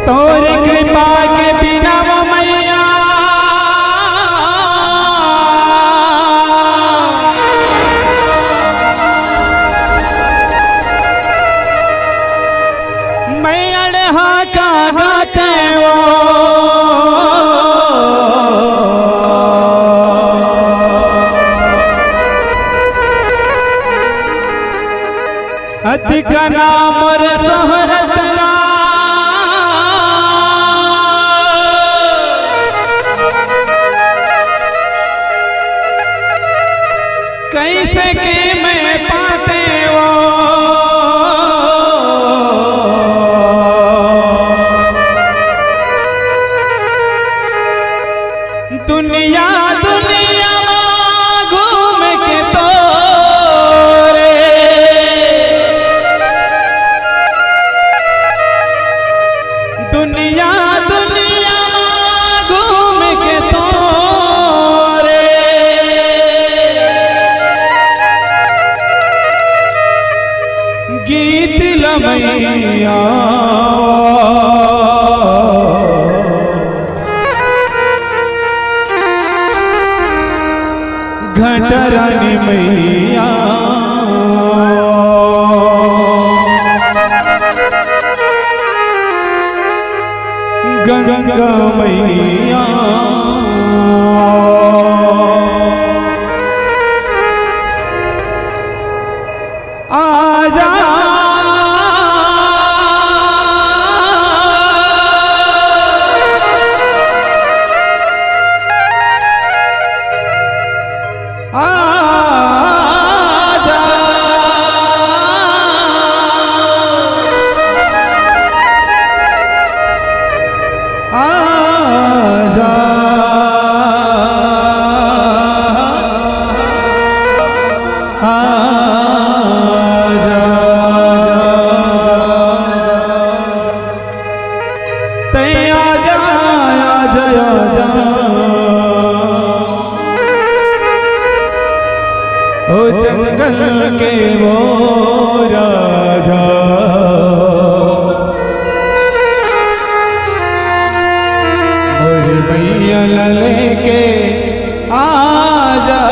तोरी कृपा के बिना वो मैया मैया हाँ गाते वो अधिक नाम रे सोहरत कैसे के मैं पाते वो दुनिया दुनिया घूम के तो रे दुनिया दुनिया घूम के तो गीत लमैया घटरानी मैया गंगा मैया आजा ओ जंगल के वो राजा और भैया लेके आजा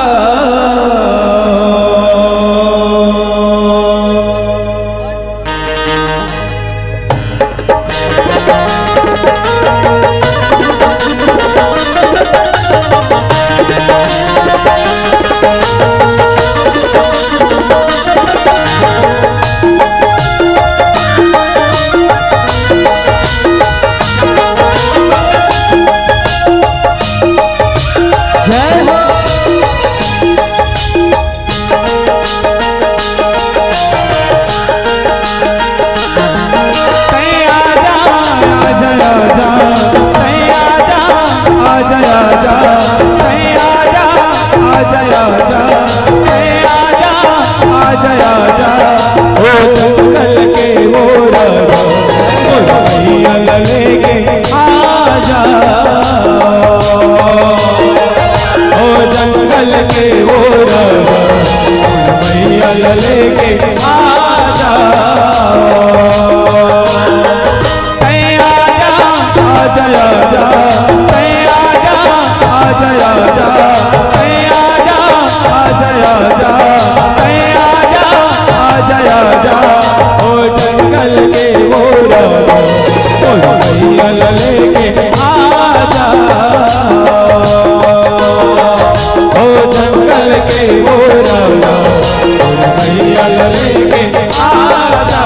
जंगल के वो राजा लेके आजा ओ जंगल के वो राजा लेके आजा आजा आजा आजा आजा आजा ओ जंगल के वो राजा लेके आजा ओ जंगल के वो राजा लेके आजा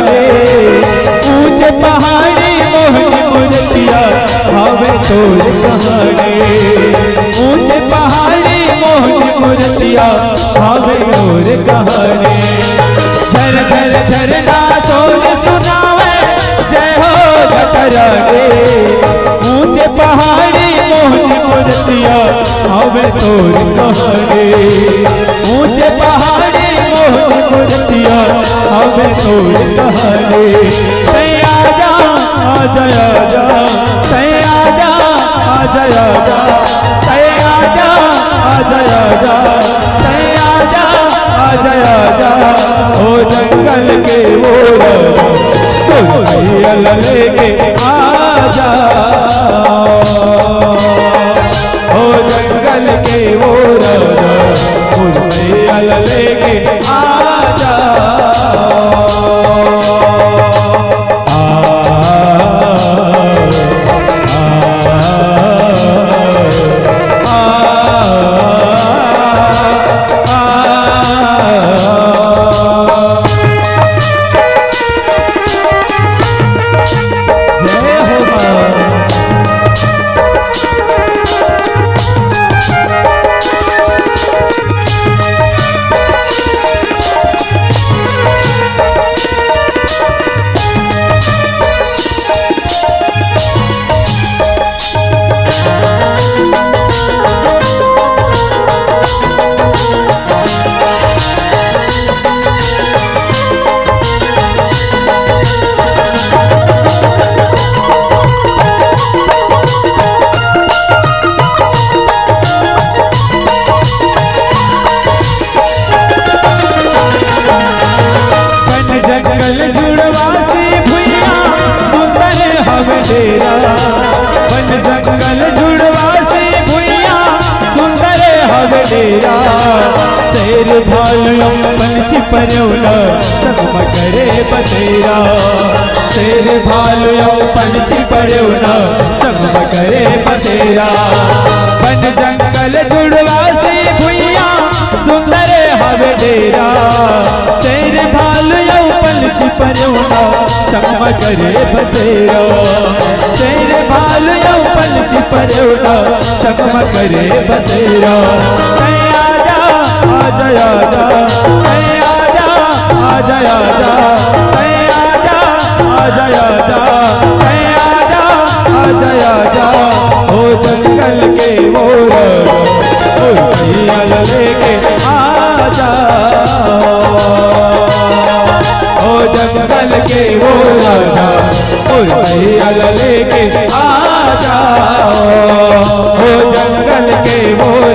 रे ऊंचे पहाड़ी मोहनी मूर्तिया हवे तोर कहानी ऊंचे पहाड़ी मोहनी मूर्तिया हवे तोर कहानी झर झर झरना सोन सुनावे जय हो जकरा रे ऊंचे पहाड़ी मोहनी मूर्तिया हवे तोर कहानी ऊंचे पहाड़ी मोहनी मूर्तिया हवे तोर कहानी सैया जा आजा आजा सैया जा आजा आजा सैया जा आजा आजा सैया जा आजा आजा ओ जंगल के वो लेके आजा ओ जंगल के वो लेके आजा शेर भालू पंछी परौना जगमग करे बसेरा शेर भालू पंछी परौना जगमग करे बसेरा बन जंगल जुड़वा से भुइया सुंदर हवे डेरा शेर भालू पंछी परौना जगमग करे बसेरा शेर भालू पंछी परौना जगमग करे बसेरा आजा आजा आजा आजा आजा आजा आजा आजा आजा आजा ओ जंगल के मोर लेके आजा ओ जंगल के मोर लेके आजा ओ जंगल के मोर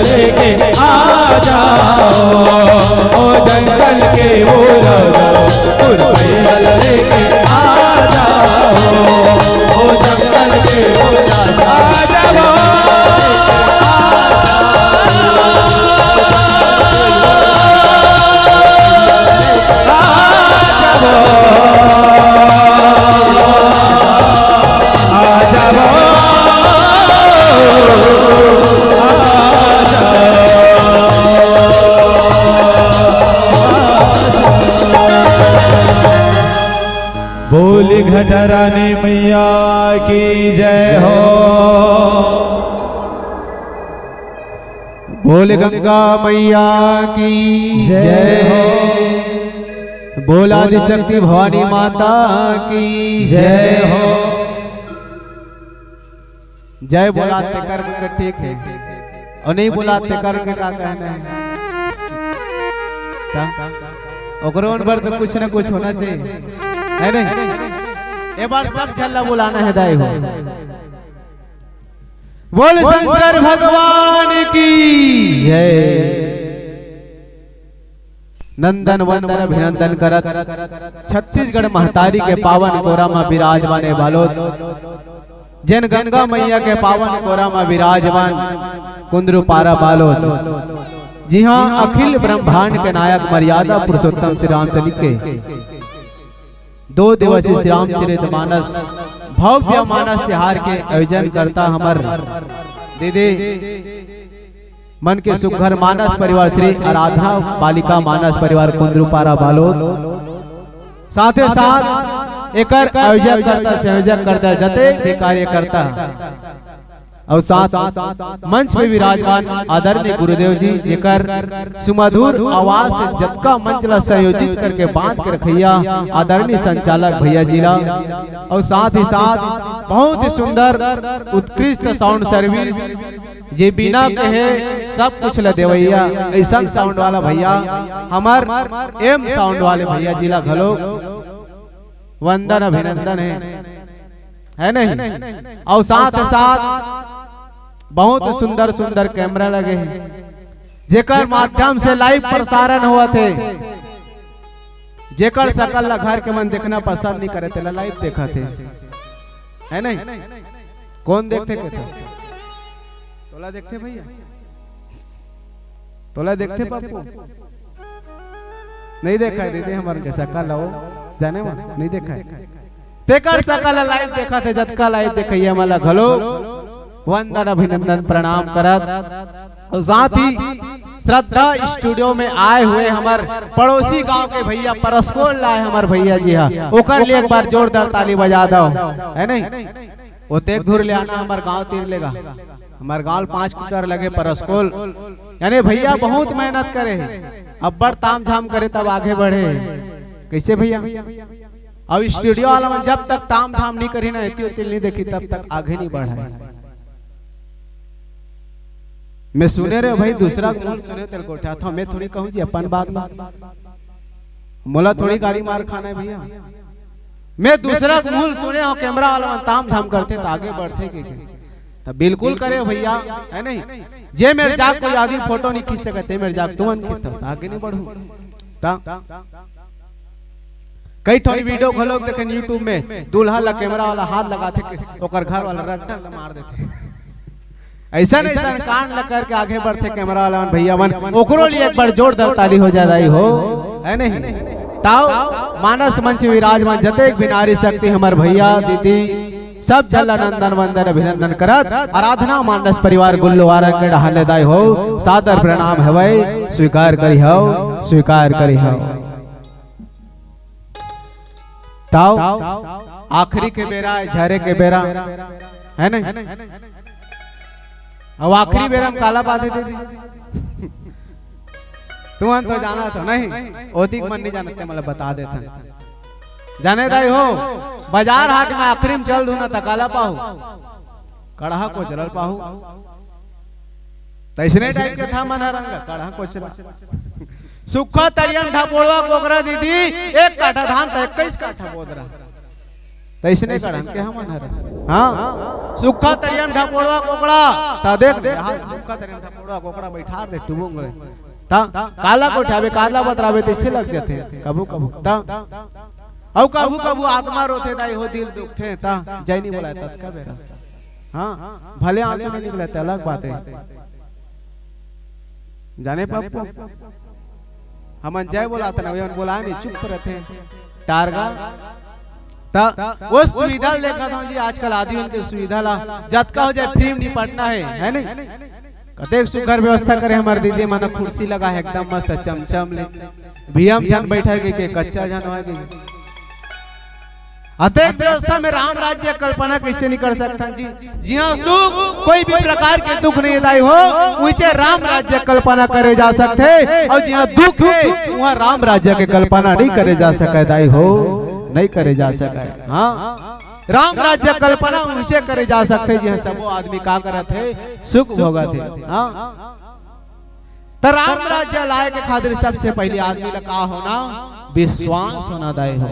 लेके आजा ओ जंगल के वो लेके आजा ओ जंगल के वो आजा बोली घटरानी मैया की जय हो बोले गंगा मैया की जय हो बोला आदिशक्ति भवानी माता की जय हो जय बोलाते कर्म का ठीक है और नहीं बोलाते कर्म का कहना है ओकरों पर तो कुछ ना कुछ होना चाहिए है नहीं एक बार सब चल्ला बुलाना है दाई हो बोल शंकर भगवान की जय नंदन वंदन अभिनंदन करत छत्तीसगढ़ महतारी के पावन कोरा में विराजमान बालोद जन गंगा मैया के पावन कोरा में विराजमान कुंद्रु पारा बालोद जी हाँ अखिल ब्रह्मांड के नायक मर्यादा पुरुषोत्तम श्री रामचरित के 2 दिवसीय श्री रामचरितमानस भव्य मानस तिहार के आयोजन करता हमार दीदी मन के सुघर मानस परिवार श्री आराधना बालिका मानस परिवार कुंद्रुपारा बालोद साथ ही साथ एकर आयोजक करता संयोजक करता जते भी कार्य करता और साथ मंच पे विराजमान आदरणीय गुरुदेव जी जेकर सुमधुर आवाज से जतका मंच ला संयोजित करके बांध के रखैया आदरणीय संचालक भैया जिला और साथ ही साथ बहुत ही सुंदर उत्कृष्ट साउंड सर्विस जे बिना कहे सब कुछ ल देवैया ऐसा साउंड वाला भैया हमार एम साउंड वाले भैया जिला घलो वंदन अभिनंदन है नहीं। और साथ साथ बहुत सुंदर सुंदर कैमरा लगे हैं जेकर माध्यम से लाइव प्रसारण हुआ थे जेकर सकल ला घर के मन देखना पसंद नहीं करे थे लाइव देखा थे है नहीं। कौन देखते के था तोला देखते भैया तोला देखते पप्पू नहीं देखा है दीदी हमारे के सकल हो जाने में नहीं देखा है तेकर सकल लाइव देखा थे जतका लाइव देखिए मला घलो वंदन अभिनंदन प्रणाम करत और साथ ही श्रद्धा स्टूडियो में आए हुए हमार पड़ोसी गांव के भैया परस्कोल लाए हमार भैया जी हाँ ओकर लिए एक बार जोरदार ताली बजा दो है नहीं। वो तेग धुर ले आना हमार गांव तीर लेगा हमार गांव 5 कीकर लगे परस्कोल यानी भैया बहुत मेहनत करे अब बड़ ताम झाम करे तब आगे बढ़े कैसे भैया। अब स्टूडियो वाला में जब तक ताम झाम नहीं करी ना इतनी नहीं देखी तब तक आगे नहीं बढ़ा। मैं सुने रे भाई दूसरा मूल सुने तेरे को था मैं थोड़ी कहूँ जी अपन बात मोला थोड़ी गाड़ी मार खाना है भैया मैं दूसरा मूल सुने हो कैमरा वाला में ताम झाम करते तो आगे बढ़ते के तो बिल्कुल करे भैया है नहीं। जे मेरे जाग कोई आदमी फोटो नहीं खींच सकते मेरे जाग तुम आगे नहीं बढ़ू कई थोड़ी वीडियो खोलो देखे यूट्यूब में दूल्हा ला कैमरा वाला हाथ लगाते ओकर घर वाला रट्टा मार देते ऐसा नहीं कान लग करके आगे बढ़ते कैमरा वाला भैया मन ओकरो लिए एक बार जोरदार ताली हो जाए हो है नहीं। ताओ मानस मंच विराजमान जते भी नारी शक्ति हमार भैया दीदी सब जल नंदन वंदन अभिनंदन करत आराधना मानस परिवार गुल्लुवारा के डहाले दाई हो सादर प्रणाम है भाई स्वीकार करी हो ताओ आखिरी के बेरा झरे के बेरा है नहीं। अब आखिरी बेरा हम काला बात दे दी तुम तो जाना तो नहीं ओतिक मन नहीं जानते मतलब बता देता जाने दाई हो बाजार हाट में आखिरी में चल दू ना तकाला पाहू कड़हा को चलल पाहू तैसने टाइप के था मना रंग कड़हा को चल सुखा तरियन ढापोड़वा कोकरा दीदी 1 काठा धान तो 21 काठा बोदरा तैसने कड़न के हम हां सुखा तरियन ढापोड़वा कोकड़ा ता देख दे हां सुखा तरियन ढापोड़वा कोकड़ा बैठा दे तुमंगले ता काला को ठावे काला बतरावे तैसे लग जाते कबू कबू ता औ कबू कबू आत्मा रोते दाई हो दिल दुखते ता जय नहीं बोला तत्का बेरा हां भले आंसू नहीं निकले त अलग बात है जाने पप्पू हम जय बोला था ना बोला नहीं चुप रहते टारगा ता वो सुविधा लेकर था जी आजकल आदमी उनके सुविधा ला जतका हो जाए फ्री नहीं पड़ना है नहीं कतेक सुघर व्यवस्था करे हमारे दीदी माना कुर्सी लगा है एकदम मस्त चमचम ले भीम जन बैठा के कच्चा जन हो गई अतएव व्यवस्था में राम राज्य कल्पना कैसे नहीं कर सकता जी। जी हाँ सुख कोई भी प्रकार के दुख नहीं दाई हो उसे राम राज्य कल्पना करे जा सकते और जहाँ दुख है वहाँ राम राज्य के कल्पना नहीं करे जा सके दाई हो नहीं करे जा सके। हाँ राम राज्य कल्पना उनसे करे जा सकते जी सब आदमी का करते सुख भोगत थे। हाँ तो राम राज्य लाए के खातिर सबसे पहले आदमी का होना विश्वास होना दाई हो।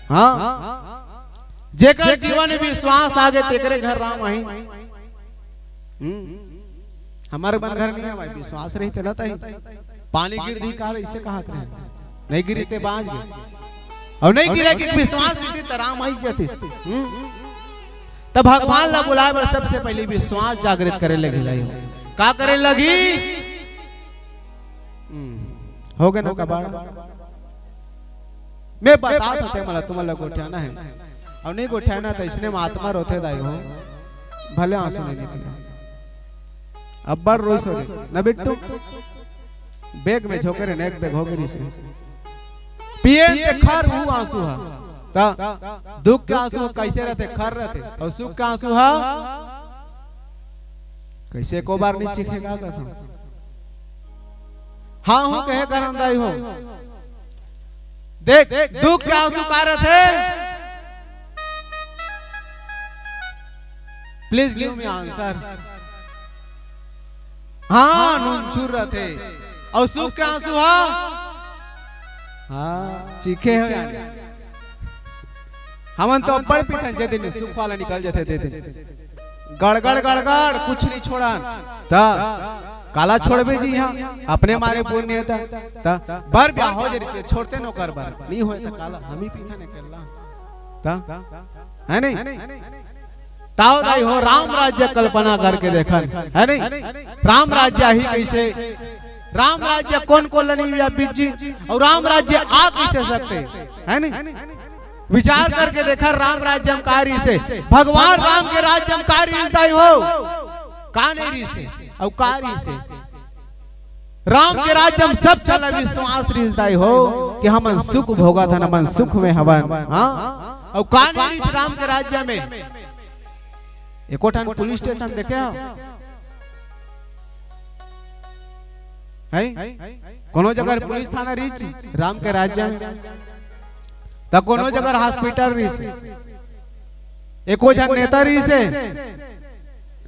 हाँ जेकर जीवन में विश्वास आगे तेरे घर राम आई हमारे मन घर नहीं है भाई विश्वास रही थे लता ही पानी गिर दी कार इसे कहा थे नहीं गिरी ते बाज गए और नहीं गिरे कि विश्वास रही तो राम आई जाती तब भगवान ला बुलाए पर सबसे पहले विश्वास जागृत करे लगी लाई का करे लगी हो गए ना कबाड़ मैं बता देते मला तुम्हाला गोठ्याना है और नहीं गोठ्याना तो इसने आत्मा रोते दाई हो भले आंसू नहीं निकले अब बड़ रोई सो न बिट्टू बैग में झोकरे नेक बैग होके से पिए ते खर हूं आंसू हा ता दुख के आंसू कैसे रहते खर रहते और सुख के आंसू हा कैसे को बार नहीं चीखेगा कसम हाँ हूं कहे करंदाई हो देख दुख के आंसू का रहते प्लीज गिव मी आंसर हाँ नूनचूर रहते और सुख के आंसू हाँ चीखे हो यानी हमन तो बड़ पीथन जे दिन सुख वाला निकल जाते दे दिन गड़गड़ गड़गड़ कुछ नहीं छोड़ा ता काला छोड़बे जी यहाँ अपने मारे पूर्ण नहीं होता ता बर ब्याह हो जे छोड़ते नो कर बार नहीं होए तो काला हम ही पीथन करला ता है नहीं ताओ दाई हो राम राज्य कल्पना करके देखन है नहीं राम राज्य ही कैसे राम राज्य कौन को लनी या बिजी और राम राज्य आ कैसे सकते है नहीं विचार करके देखा राम राज्य हम कार्य से भगवान राम के राज्य हम कार्य दाई हो कानेरी से और कार्य से राम के राज्य हम सब चला विश्वास रिश्ताई हो कि हम सुख भोगा था न मन सुख में हवन हाँ और कानेरी से राम के राज्य में एकोठन पुलिस स्टेशन देखे है कोनो जगह पुलिस थाना रीच राम के राज्य में तो कोनो जगह हॉस्पिटल रीच एको जन नेता रीच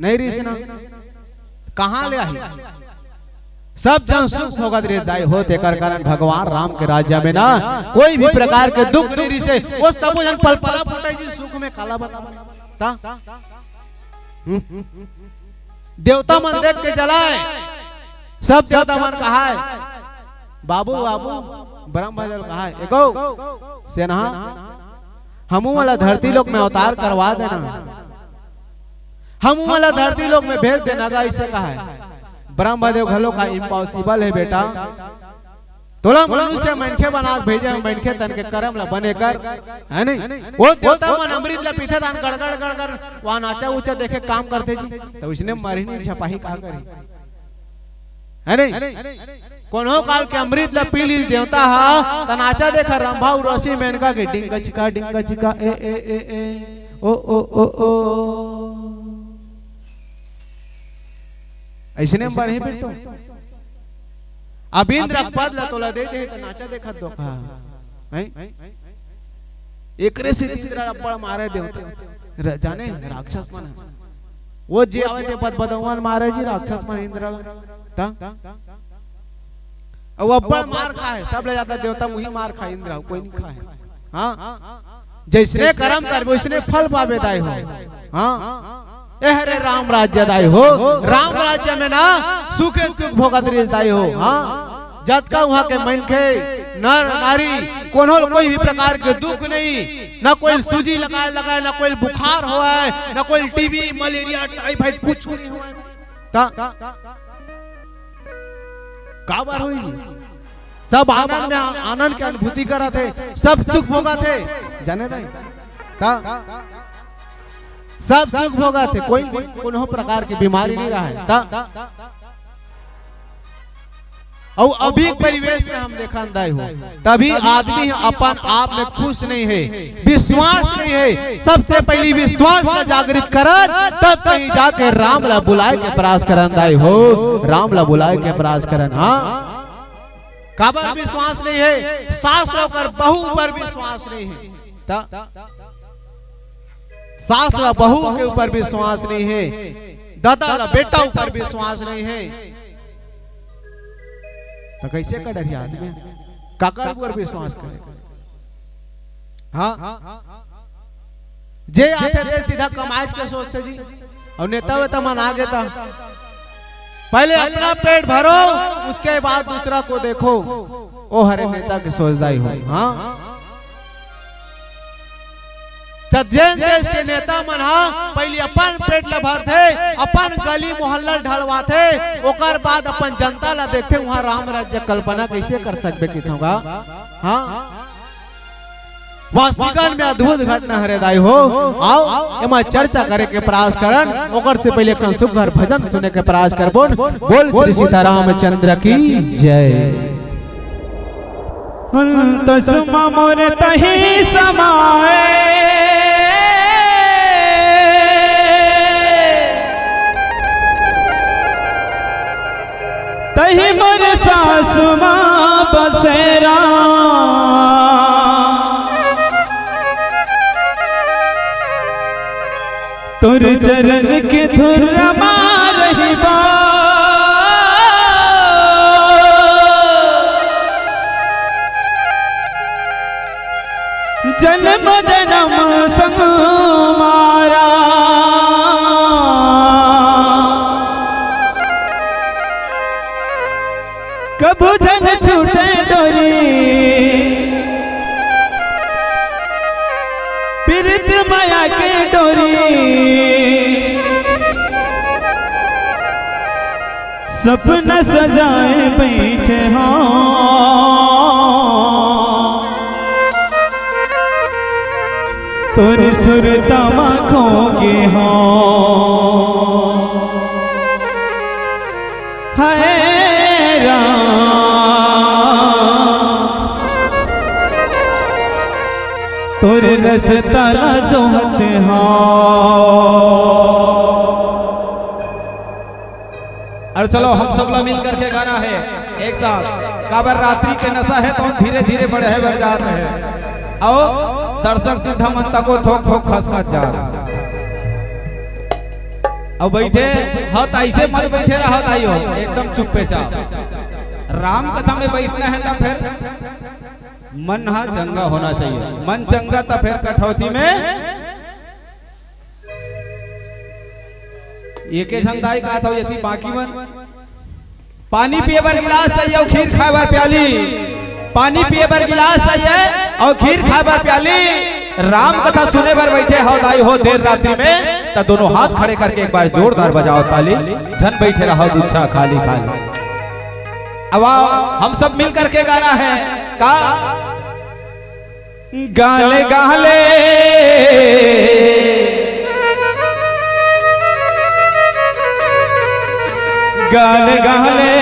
नहीं रीच ना कहाँ ले आई सब जन सुख होगा दाई होते कर कारण भगवान राम के राज्य में ना कोई भी प्रकार के दुख नहीं रीचे वो सब जन पल पला फुटाई जी सुख में काला बता देवता मन देख के जलाए सब देवता मन कहा है बाबू बाबू ब्रह्म भजल कहा है एको सेना हमू वाला धरती लोक में अवतार करवा देना हमू वाला धरती लोक में भेज देना गा इसे कहा है ब्रह्मदेव घलो का इम्पॉसिबल है बेटा तोला मनुष्य मनखे बना भेजे मनखे तन के कर्म ला बने कर है नहीं वो देवता मन अमृत ला पीथे दान गड़गड़ गड़गड़ वहां नाचा ऊंचा देखे काम करते जी तो उसने मरी नहीं छपाही कहा करी है नहीं कोनो काल के अमृत ला पी ली देवता हा त नाचा देखा रंभा उर्वशी मेनका के डिंगा चिका ए ए ए ए ओ ओ ओ ओ ऐसने बढ़े बेटो अब इंद्र पद ला तोला दे दे त नाचा देखत दो हैं एकरे से इंद्र अब्बड़ मारे देवता जाने राक्षस मन वो जे आवे ते पद बदवन मारे जी राक्षस मन इंद्र ता और अब्बड़ मार खाए सब ले जाता देवता मुही मार खाए इंद्र कोई नहीं खाए हां जैसने कर्म कर वैसने फल पावे दाई हो हां एहरे राम राज्य दाई हो राम राज्य में ना सुखे सुख भोगत दाई हो हाँ जत का वहाँ के मनखे नर नारी कोनो कोई भी प्रकार के दुख नहीं ना कोई सूजी लगाए ना कोई बुखार हो है ना कोई टीबी मलेरिया टाइफाइड कुछ नहीं हुआ का बार हुई सब आनंद में आनंद की अनुभूति करा थे सब सुख भोगा थे जाने थे सब सुख भोगा थे कोई कोनो प्रकार की बीमारी नहीं रहा है और अभी परिवेश में हम देखा हो तभी आदमी अपन आप में खुश नहीं है विश्वास नहीं है सबसे पहली विश्वास का जागृत करन तब कहीं जाके राम ला बुलाए के प्रयास करन दाई हो राम ला बुलाए के प्रयास करन हाँ काबर विश्वास नहीं है सास होकर बहू पर विश्वास नहीं है सास ला बहू के ऊपर विश्वास नहीं है दादा ला बेटा ऊपर विश्वास नहीं है तो कैसे कर डरिया आदमी काकर पर विश्वास करे हाँ जे आते थे सीधा कमाज के सोचते जी और नेता वेता मन आ गया पहले अपना पेट भरो उसके बाद दूसरा को देखो ओ हरे नेता के सोचदाई हो हाँ देश के नेता मन पहले अपन पेट ला भरते अपन गली मोहल्ला ढलवाते ओकर बाद अपन जनता ला देखते वहाँ राम राज्य कल्पना कैसे कर सकते कि होगा हाँ वास्तविकन में अद्भुत घटना हृदय हो। आओ एमा चर्चा करे के प्रयास करन, ओकर से पहले एक सुघर भजन सुने के प्रयास करबोन। बोल श्री सीतारामचंद्र की जय। तस्मा मोर तही समाए तही मोर सासु माँ बसेरा तुर चरण के धुर मार रही बा जन्म जन्म संग मारा कबू जन छूटे डोरी पीरित माया के डोरी सपना सजाए बैठे हाँ तोर सुरतामा खोगे हाँ हाय राम तोर रस ताला जोहत हाँ। और चलो हम सब लोग मिल करके गाना है एक साथ। काबर रात्रि के नशा है तो धीरे धीरे बढ़े है बढ़ जाते हैं। आओ दर्शक तीर्थ मनता को थोक थोक खस खस जात। अब बैठे हत ऐसे मत बैठे रहा आइयो एकदम चुप्पे चा। राम कथा में बैठना है तो फिर मन हा चंगा होना चाहिए। मन चंगा तो फिर कठौती में एक झंदाई का था यदि बाकी मन पानी पिए बर गिलास चाहिए और खीर खाए बर प्याली। पानी पिए बर गिलास चाहिए और खीर खाए बर प्याली। राम कथा सुने बर बैठे हो दाई हो देर रात्रि में तो दोनों हाथ खड़े करके एक बार जोरदार बजाओ ताली। झन बैठे रहो दूछा खाली खाली। अब आओ हम सब मिल करके गाना है का गाले गाले गाले गाले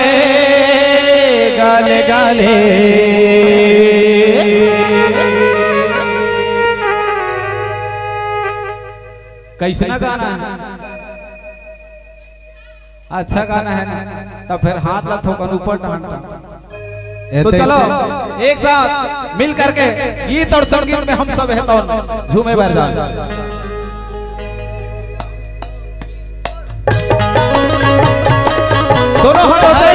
गाले गाले कैसना गाना है? अच्छा गाना है ना तो फिर हाथ ला थोकन ऊपर टांग। तो चलो एक साथ मिल करके गीत और संगीत में हम सब है तो झूमे बैठ जाए। दोनों हाथों से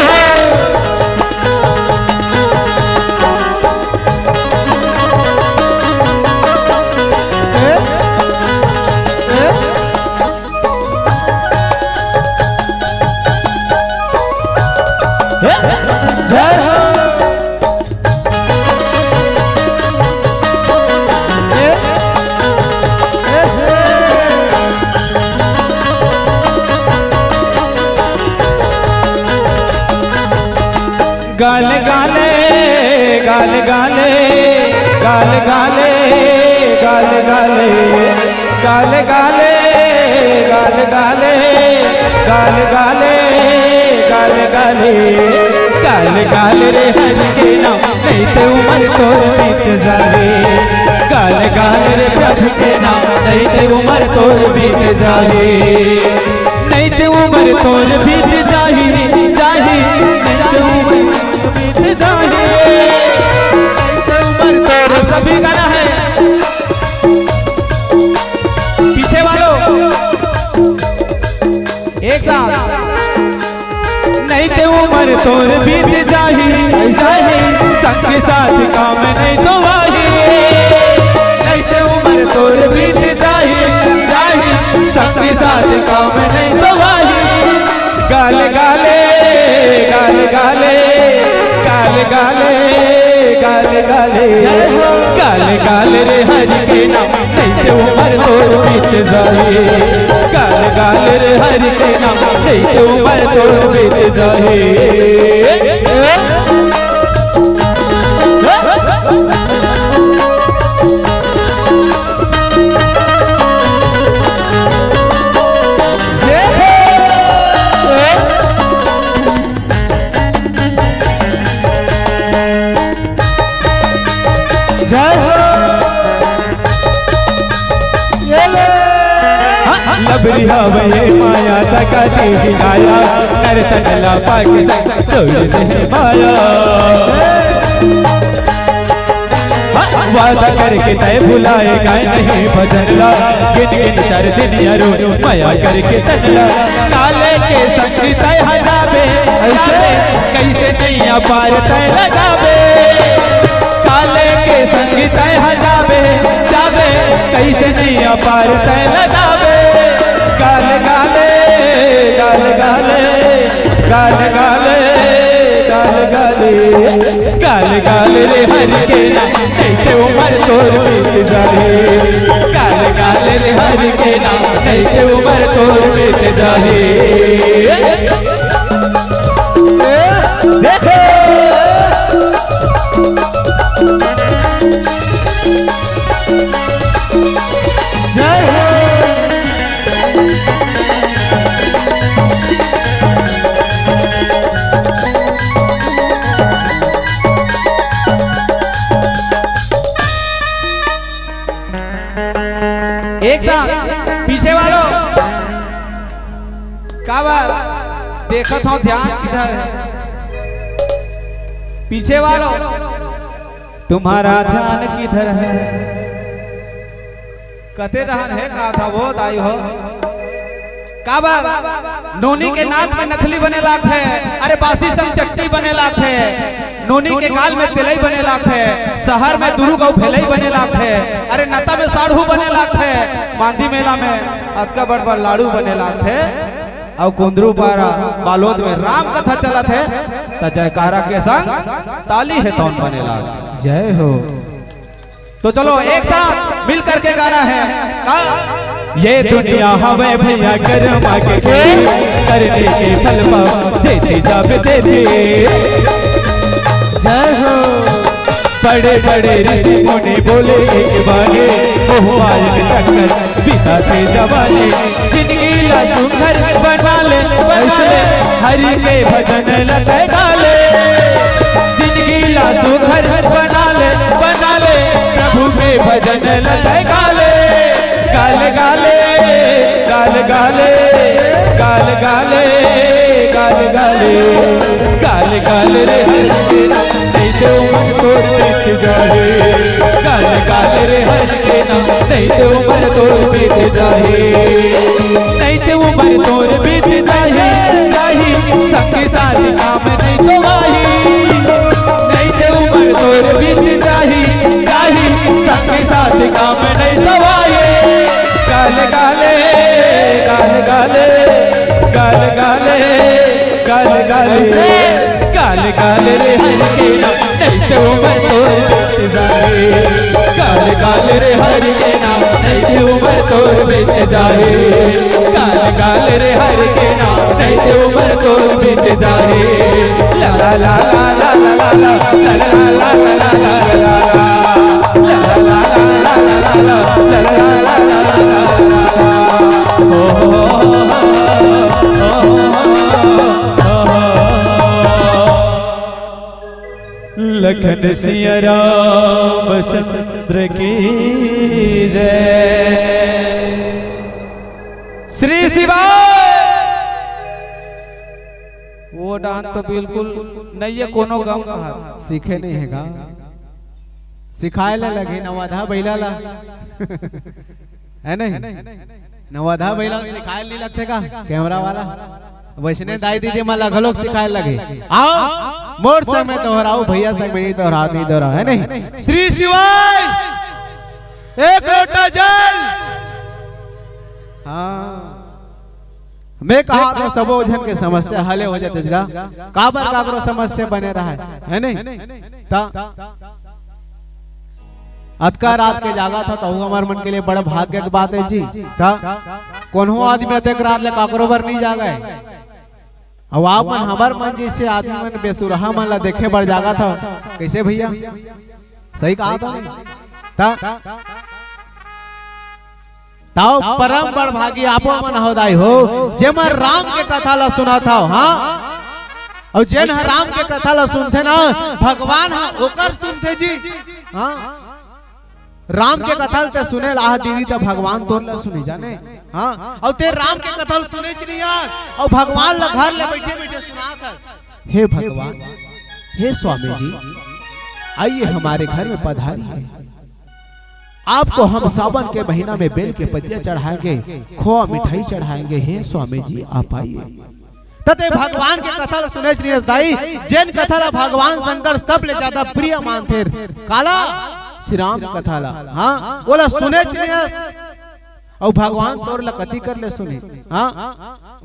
गाले गाले गाले गाले गाले गाले गाले गाले गाले गाले गाले गाले गाले गाले गाले गाले गाले गाले रे हरि के नाम नहीं तो उम्र तोर बीत जाए। गाले गाले रे प्रभु के नाम नहीं तो उम्र तोर बीत जाए। नहीं तो उम्र तोर बीत जाही जाही नहीं तो उम्र बीत जाही। उम्र तोर सभी गाना है पीछे वालों एक साथ। नहीं तो उम्र तोर बीत जाही ऐसा ही संग के साथ काम नहीं तो वाही। नहीं तो उम्र तोर बीत जाही जाही संग के साथ काम नहीं तो वाही। गाले गाले गाले गाले गाले गाले गाले गाले गाले गाले रे हरि के नाम नहीं तो उम्र तोर बीत जाए। गाले गाले रे हरि के नाम नहीं तो उम्र तोर बीत जाए। जय हो ये ले लबरी हवे माया तका देवी आया नरतन लापा के संग तोड़ दे माया वादा करके तय भुलाएगा नहीं भजनला गिन गिन 4 दिन यारो माया करके तनला काले के संग तय हटावे कैसे नहीं पार तय लगावे काले के संग तय हटावे जावे कैसे नहीं पार तय लगावे गाल गाले गाल गाले गाल गाले गाल गाले गाल गाल रे हरि के नाम नहीं उमर तोर बीत जाए गाल गाल रे हरि के नाम नहीं उमर तोर बीत जाए देखो जय हो एक साथ पीछे वालों का बात देखत हो ध्यान किधर है पीछे वालों तुम्हारा ध्यान किधर है कते रहन है का था वो दाई हो का बात नोनी के नाक में नथली बने लाख है अरे बासी संग चट्टी बने लाख है नोनी के गाल में तिलई बने लाख है शहर में दुरु गौ भेलई बने लाख है अरे नता में साढ़ू बने लाख है मांदी मेला में अतका बड़ बड़ लाड़ू बने लाख है और कुंदरू पारा बालोद में राम कथा चलत है तो जयकारा के संग ताली है तौन बने लाख जय हो तो चलो एक साथ मिल करके गाना है का ये दुनिया हवे भैया कर्मा के करने के फल पाओ देते जावे देते जय हो बड़े बड़े ऋषि मुनि बोले एक बारे मोहमाया टक्कर बिताते जवाने जिंदगी ला सुंदर बना ले हरि के भजन लते गाले जिंदगी ला सुंदर बना ले प्रभु के भजन लते गाले गाल गाले गाल गाले गाल गाले गाल गाले गाल गाल रे नहीं तो उमर तोर बीत जाए गाल गाल रे हर के नाम नहीं तो उमर तोर बीत जाए नहीं तो उमर तोर बीत जाए नहीं संगी साथी काम नहीं तो वाही नहीं तो उमर तोर बीत जाए नहीं संगी साथी काम नहीं तो वाही गाल गाले गाल गाले गाल गाले गाल गाले गाल गाल रे हर के नाम नहीं तो उमर तोर बीत जाए गाल गाल रे हर के नाम नहीं तो उमर तोर बीत जाए गाल गाल रे हर के नाम नहीं तो उमर तोर बीत जाए ला ला ला ला ला ला ला ला ला ला ला ला लखन सिया रामचंद्र की जय श्री शिवाय वो डांस तो बिल्कुल नहीं है कोनो गम कहा सीखे नहीं है गा सिखाए ला लगे नवाधा बैला ला है नहीं नवाधा बैला सिखाए नहीं लगते का कैमरा वाला वैष्णव दाई दीदी मला घलोक सिखाए लगे आओ मोर संग में दोहराओ भैया संग में दोहरा नहीं दोहरा है नहीं श्री शिवाय एक लोटा जल हाँ मैं कहा तो सबो जन के समस्या हले हो जाते जगा काबर काबरो समस्या बने रहा है नहीं ता अतका रात के जागा था तो हमारे मन के लिए बड़ा भाग्य की बात है जी ता कोनो आदमी अतक रात ले काकरो बर नहीं जागा है अब आप मन हमार मन जैसे आदमी मन बेसुरहा मन ला देखे बर जागा था कैसे भैया सही कहा था ता ताओ परम बड़ भागी आपो मन होदाई हो जेमर राम के कथा ला सुना था हां और जेन राम के कथा ला सुनथे ना भगवान हां ओकर सुनथे जी हां राम के कथल ते सुने लाह दीदी तो भगवान तोर ला सुनी जाने। हाँ और ते राम के कथल सुने नहीं आज और भगवान ला घर ले बैठे बैठे सुना कर। हे भगवान, हे स्वामी जी, आइए हमारे घर में पधारिए। आपको हम सावन के महीना में बेल के पत्तियां चढ़ाएंगे, खोआ मिठाई चढ़ाएंगे। हे स्वामी जी आप आइए। तते भगवान के कथा सुने दाई जैन कथा भगवान शंकर सब ले ज्यादा प्रिय मानते काला श्री राम कथा ला। हाँ बोला सुने और भगवान तोर ला कथी कर ले सुनी। हाँ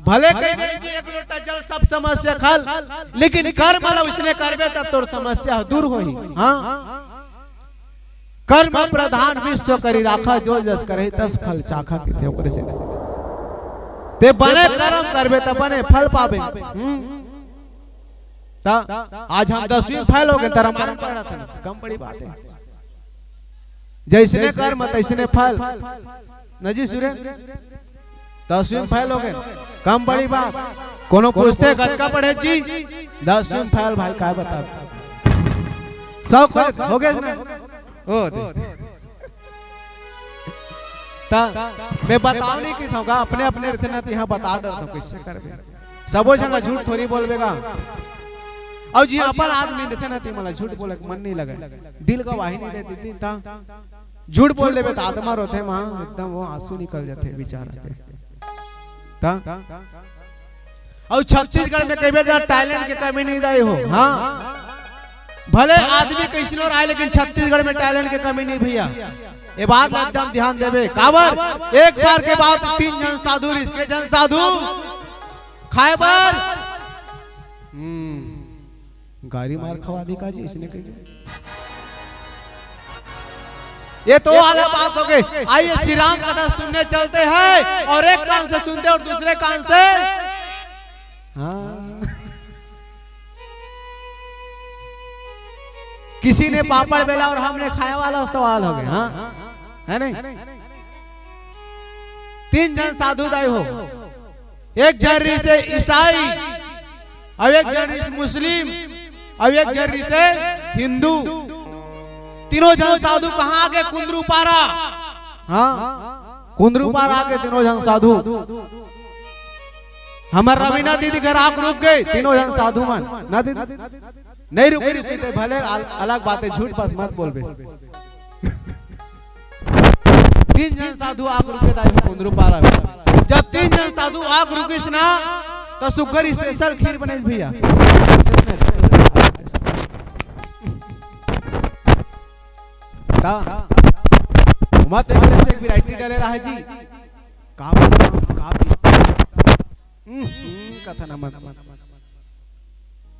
भले कह दे जी एक लोटा जल सब समस्या खल, लेकिन कर्म वाला उसने करबे तब तोर समस्या दूर होई। हाँ कर्म प्रधान विश्व करी राखा, जो जस करे तस फल चाखा पीते ओकरे से ते बने कर्म करबे त बने फल पावे। आज हम 10वीं फेल हो गए त रामायण पढ़ा था, कम बड़ी बात है। जैसने कर्म तैसने फल नजी सुरे 10वीं फेल हो गए, कम बड़ी बात। कोनो पूछते कतका पढ़े जी 10वीं फेल, भाई काय बता सब हो गए ना। ओ मैं बताओ नहीं कि था अपने अपने रहते ना यहाँ बता डर तो किससे करबे सबो जना झूठ थोड़ी बोलबेगा। और जी अपन आदमी रहते ना ती मला झूठ बोले मन नहीं लगे, दिल गवाही नहीं देती दिन था। झूठ बोल लेबे तो आत्मा रोते मां एकदम वो आंसू निकल जाते बेचारा के ता। और छत्तीसगढ़ में कई बार टैलेंट के कमी नहीं दाई हो। हाँ भले आदमी कैसनो रहा लेकिन छत्तीसगढ़ में टैलेंट के कमी नहीं भैया, ये बात एकदम ध्यान देवे। काबर एक बार के बाद 3 जन साधु इसके जन साधु खाए बार गाड़ी मार खवा दी का जी इसने कही। ये तो वाला बात हो गई। आइए श्री राम कथा सुनने चलते हैं और एक कान से सुनते और दूसरे कान से किसी ने पापड़ बेला और हमने खाया वाला सवाल हो गया। हाँ है नहीं 3 जन साधु दाई हो, एक जर्री से ईसाई और एक जर्री से मुस्लिम और एक जर्री से हिंदू। तीनों जन साधु कहाँ आगे कुंदरू पारा। हाँ कुंदरू पारा आगे तीनों जन साधु। हमारे रवीना दीदी घर आग रुक गए, तीनों जन साधु मन ना दीदी नहीं रुके सीते भले अलग बात है, झूठ बस मत बोल बे। 3 जन साधु आग रुके दाई कुंदरू पारा। जब 3 जन साधु आग रुकिस ना तो सुगर स्पेशल खीर बने भैया। मत से एक वैरायटी डाले रहा है जी कथा ना मत।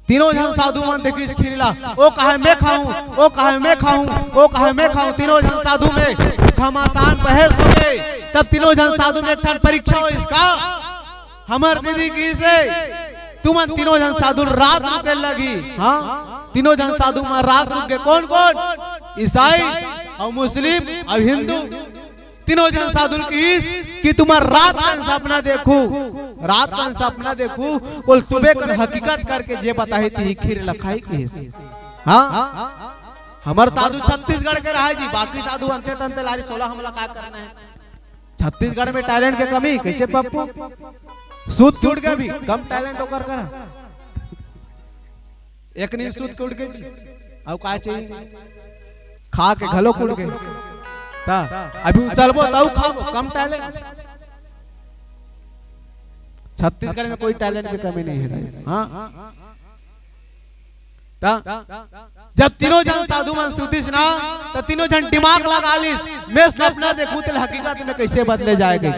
तीनों जन साधु मन देखी खीरला, ओ कहे मैं खाऊं, ओ कहे मैं खाऊं, ओ कहे मैं खाऊं। तीनों जन साधु में घमासान बहस हो गए। तब तीनों जन साधु में ठन परीक्षा हो इसका हमर दीदी की से तुम तीनों जन साधु रात रुके लगी। हाँ तीनों जन साधु में रात रुक गए। कौन कौन ईसाई और मुस्लिम और हिंदू। तीनों जन साधु की तुम्हारा रात का सपना देखू, रात का सपना देखू बोल सुबह को हकीकत करके जे बताई थी खीर लखाई की। हाँ हमार साधु छत्तीसगढ़ के रहा जी, बाकी साधु अंते तंते लारी 16 हमला क्या करना है। छत्तीसगढ़ में टैलेंट के कमी कैसे पप्पू सूद टूट गया भी कम टैलेंट होकर करा एक नहीं सूद टूट गई अब का चाहिए खा के घलो कुड़ गए ता अभी उछलबो तब खाओ कम टैलेंट। छत्तीसगढ़ में कोई टैलेंट की कमी नहीं है। हाँ जब तीनों जन साधु मन सुतिस ना तो तीनों जन दिमाग लगा लिस मैं सपना देखूं तो हकीकत में कैसे बदले जाएगा।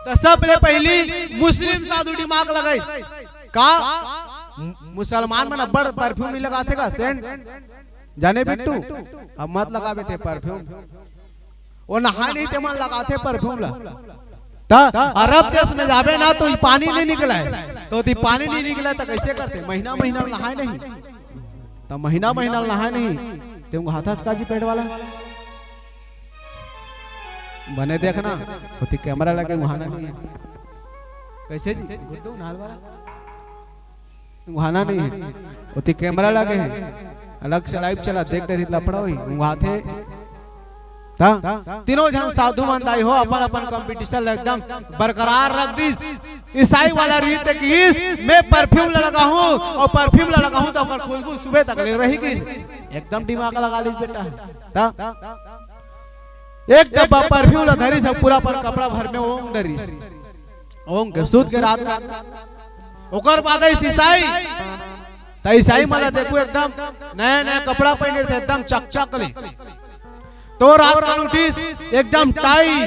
तो सबसे पहली मुस्लिम साधु दिमाग लगाइस का मुसलमान मन बड़ परफ्यूम नहीं लगाते का सेंट जाने बिट्टू अब मत लगावे थे परफ्यूम वो नहा नहीं थे मन लगाते परफ्यूम ला। अरब देश में जावे ना तो पानी नहीं निकला है तो पानी नहीं निकला तो कैसे करते महीना महीना नहाए नहीं तो महीना महीना नहाए नहीं तुम हाथा का जी पेट वाला बने देखना होती कैमरा लगे वहाना नहीं है कैसे जी गुड्डू नाल वाला वहाना नहीं है होती कैमरा लगे हैं अलग से लाइव चला देखते लफड़ा हुई वहां थे तीनों जन साधु मन दाई हो अपन अपन कंपटीशन एकदम बरकरार रख दी। ईसाई वाला रीत है कि मैं परफ्यूम लगा हूँ और परफ्यूम लगा हूँ तो खुशबू सुबह तक ले रहेगी। एकदम दिमाग लगा लीज बेटा। एक डब्बा परफ्यूम लगा सब पूरा पर कपड़ा भर में ओंग डरी ओंग के सूत के रात में ओकर बाद ईसाई तो ईसाई माला देखो एकदम नया नया कपड़ा पहने थे एकदम चकचक ले तो रात का नोटिस एकदम टाई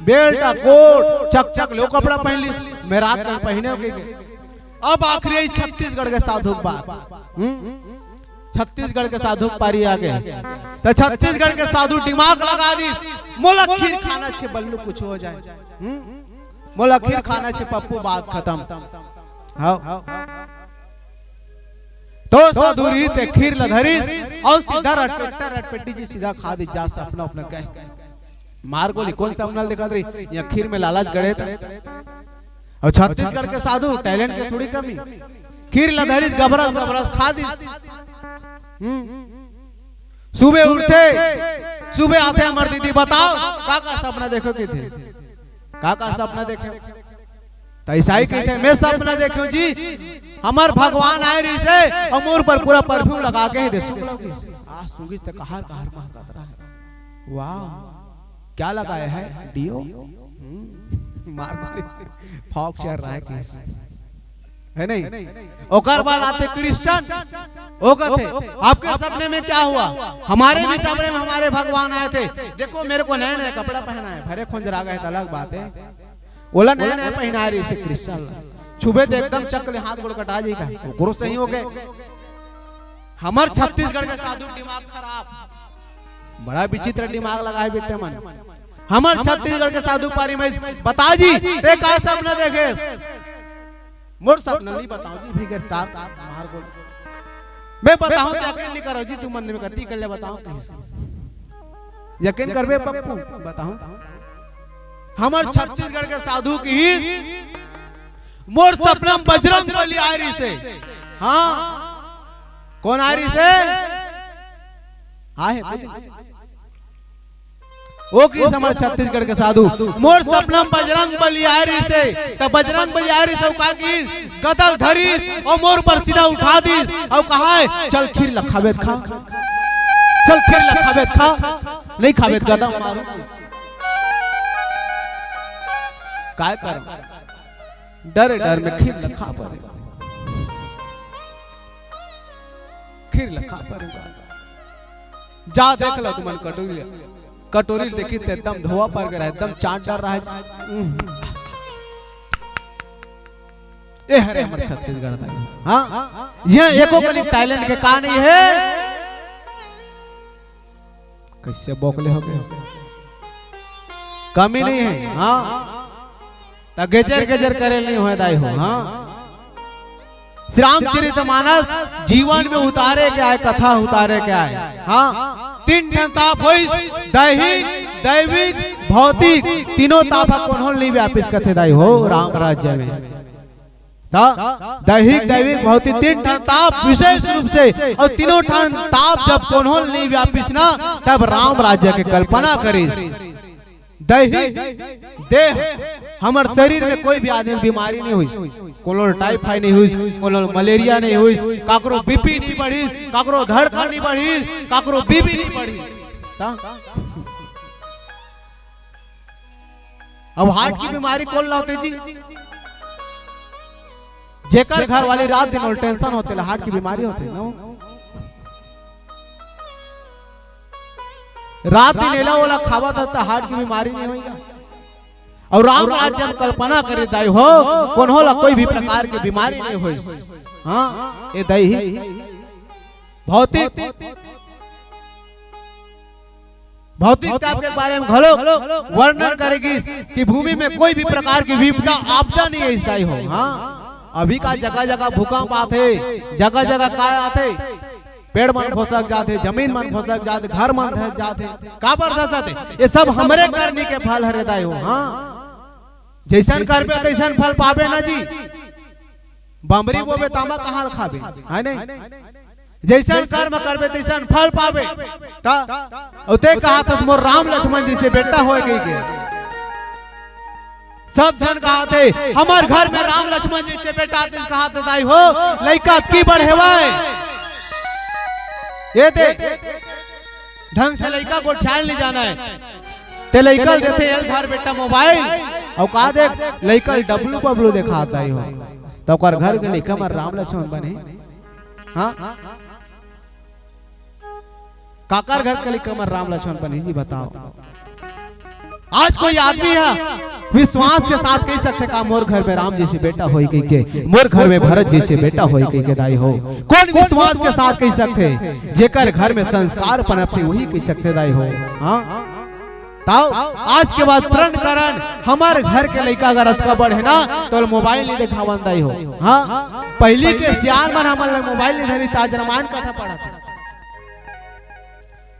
बेल्ट कोट चकचक लो कपड़ा पहन ली मैं रात में पहने के अब आखिरी छत्तीसगढ़ के साधु बात छत्तीसगढ़ के साधु पारी आ गए तो छत्तीसगढ़ के साधु दिमाग लगा दी मोला खीर खाना छे बल्लू कुछ हो जाए मोला खीर खाना छे पप्पू बात खत्म। हाँ तो साधु रीत खीर लधरी और सीधा रटपेटी जी सीधा खा दी जा अपना अपना कह मार गोली कौन सा अमनल दिखा रही या खीर में लालच गड़े और छत्तीसगढ़ के साधु टैलेंट की थोड़ी कमी खीर लधरी गबरस गबरस खा दी। सुबह उठते सुबह आते हमार दीदी बताओ का सपना देखो कि थे का सपना देखे तो ईसाई कहते मैं सपना देखो जी हमार भगवान आए रही से और मोर पर पूरा परफ्यूम लगा के दे सुगिस ते कहार कहार महकत रहा है। वाह क्या लगाया है डियो मार फॉक चल रहा है किस है नहीं। ओकर बाद आते क्रिश्चियन वो कहते आपके सपने में क्या हुआ हमारे भी सपने में हमारे भगवान आए थे देखो मेरे को नया नया कपड़ा पहना है भरे खुंजरा गए तो अलग बात है ओला नया नया पहना रही से क्रिश्चियन छुबे तो एकदम चक्कर हाथ गोड़ कटा जाएगा गुरु सही हो गए। हमार छत्तीसगढ़ के साधु दिमाग खराब बड़ा विचित्र दिमाग लगाए बेटे मन हमार छत्तीसगढ़ के साधु पारी में बता जी ते का सपना देखे मोर सपना नहीं बताओ जी भी गिरफ्तार मार गोल मैं बताऊं तो यकीन नहीं करो जी तू मन में गति कर ले बताऊं यकीन करबे पप्पू बताऊं हमार छत्तीसगढ़ के साधु की मोर सपना बजरंग बली आ रही से। हाँ कौन आ रही से वो की समझ छत्तीसगढ़ के साधु मोर सपना बजरंग बली आ रही से तो बजरंग बली आ रही से का की गदल धरी और मोर पर सीधा उठा दी और कहा है चल खीर लखावेत खा चल खीर लखावेत खा नहीं खावेत गदा मारो काय कर डर डर में खीर लखा पर खीर लखा पर जा देख लो तुमन कटोरी कटोरी देखी तो एकदम धोआ पर गया एकदम चाट डाल रहा है ये हरे हमारे छत्तीसगढ़ का हाँ यह एको कली टैलेंट के का नहीं है कैसे बोकले हो गए कमी नहीं है। हाँ तो गेजर गेजर करे नहीं हो दाई हो। हाँ श्री रामचरितमानस जीवन में उतारे क्या है कथा उतारे क्या है। हाँ तीन ताप होइस दैहिक दैविक भौतिक तीनों ताप कौन नहीं व्यापित कथे दाई हो राम राज्य में दैहिक दैविक भौतिक तीन ताप विशेष रूप से और तीनों ताप जब कौन नहीं व्यापित ना तब राम राज्य की कल्पना करिस। दैहिक देह हमारे शरीर में कोई भी आदमी बीमारी नहीं हुई कोनो टाइफाइड नहीं हुई कोनो मलेरिया नहीं हुई काकरो बीपी नहीं बढ़ी काकरो धड़कन नहीं बढ़ी काकरो बीपी नहीं बढ़ी। अब हार्ट की बीमारी कौन लाते जी जेकर घर वाली रात दिन टेंशन होते हार्ट की बीमारी होते ना रात दिन एला ओला खावा था हार्ट की बीमारी नहीं होगा। और राम राज्य में कल्पना करे दाई हो कौन होला कोई भी प्रकार की बीमारी नहीं हुई। हाँ ये दैहिक भौतिक भौतिकता के बारे में घलो वर्णन करेगी कि भूमि में कोई भी प्रकार की विपदा आपदा नहीं है इस दाई हो। हाँ अभी का जगह जगह भूकंप आते जगह जगह काय आते पेड़ मन फसक जाते जमीन मन फसक जाते घर मन धस जाते का पर धसते ये सब हमरे करने के फल हरे दाई हो। हाँ जैसन करबे तैसन फल पाबे ना जी बमरी बोबे तामा कहां खाबे है नहीं जैसन कर्म करबे तैसन फल पावे। उते कहा था मोर राम लक्ष्मण जी से बेटा हो गई के सब जन कहा थे हमार घर में राम लक्ष्मण जी से बेटा कहा था दाई हो लइका की बढ़ेवाए ये दे ढंग से लइका को ख्याल नहीं जाना है ते लइकल देते एल धार बेटा मोबाइल और कहा देख लइकल डब्लू बबलू दिखाता ही हो तो कर घर के लइका में राम लक्ष्मण बने। हाँ काकर घर के लइका में राम लक्ष्मण बने जी बताओ। आज कोई आदमी है विश्वास के साथ कह सकते का मोर घर में राम जी से बेटा होई कह के मोर घर में भरत जी से बेटा होई कह के दाई हो। कौन विश्वास के साथ कह सकते जेकर घर में संस्कार पनपते वही कह सकते दाई हो। हाँ ताऊ आज के बाद प्रण करन हमारे घर के लड़का अगर अतका बढ़े ना तो मोबाइल नहीं दिखावन दाई हो। हाँ पहली के सियार मन हमारे मोबाइल नहीं धरी ताज रामायण कथा पढ़ा था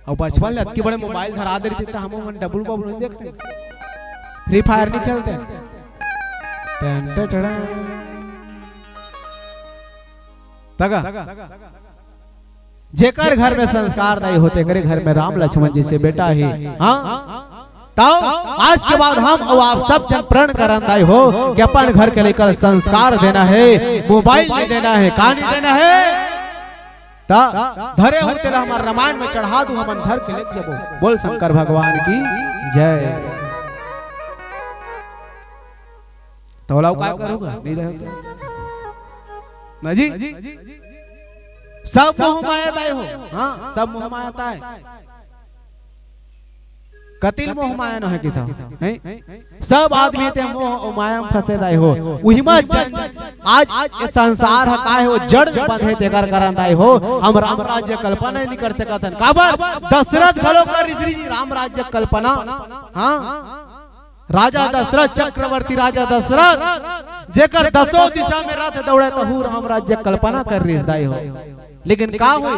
और बचपन में अतके बड़े मोबाइल धरा दे रही हम मन डब्लू बबलू नहीं देखते फ्री फायर नहीं खेलते तगा जेकर घर में संस्कार दाई होते करे घर में राम लक्ष्मण जी से बेटा है। हाँ ताऊ आज के बाद हम और आप सब जन प्रण करन दाई हो कि अपन घर के लेकर संस्कार देना है मोबाइल नहीं देना है कहानी देना है ता धरे होते हमारे रामायण में चढ़ा दूं हम घर के लेके जब बोल शंकर भगवान की जय। तो लाओ क्या करूंगा नहीं रहे ना जी सब मोह माया दाई हो। हाँ सब मोह माया है कतिल मोह माया न है कि था सब आदमी ते मोह माया में फंसे दाई हो वही मत आज ये संसार है काहे हो जड़ बंधे ते कर करन दाई हो। हम राम राज्य कल्पना नहीं कर सकतन काबर दशरथ घलो कर ऋषि राम राज्य कल्पना। हाँ राजा दशरथ चक्रवर्ती राजा दशरथ जेकर दसों दिशा में रथ दौड़े तहु राम राज्य कल्पना कर रिस दाई हो। लेकिन का हो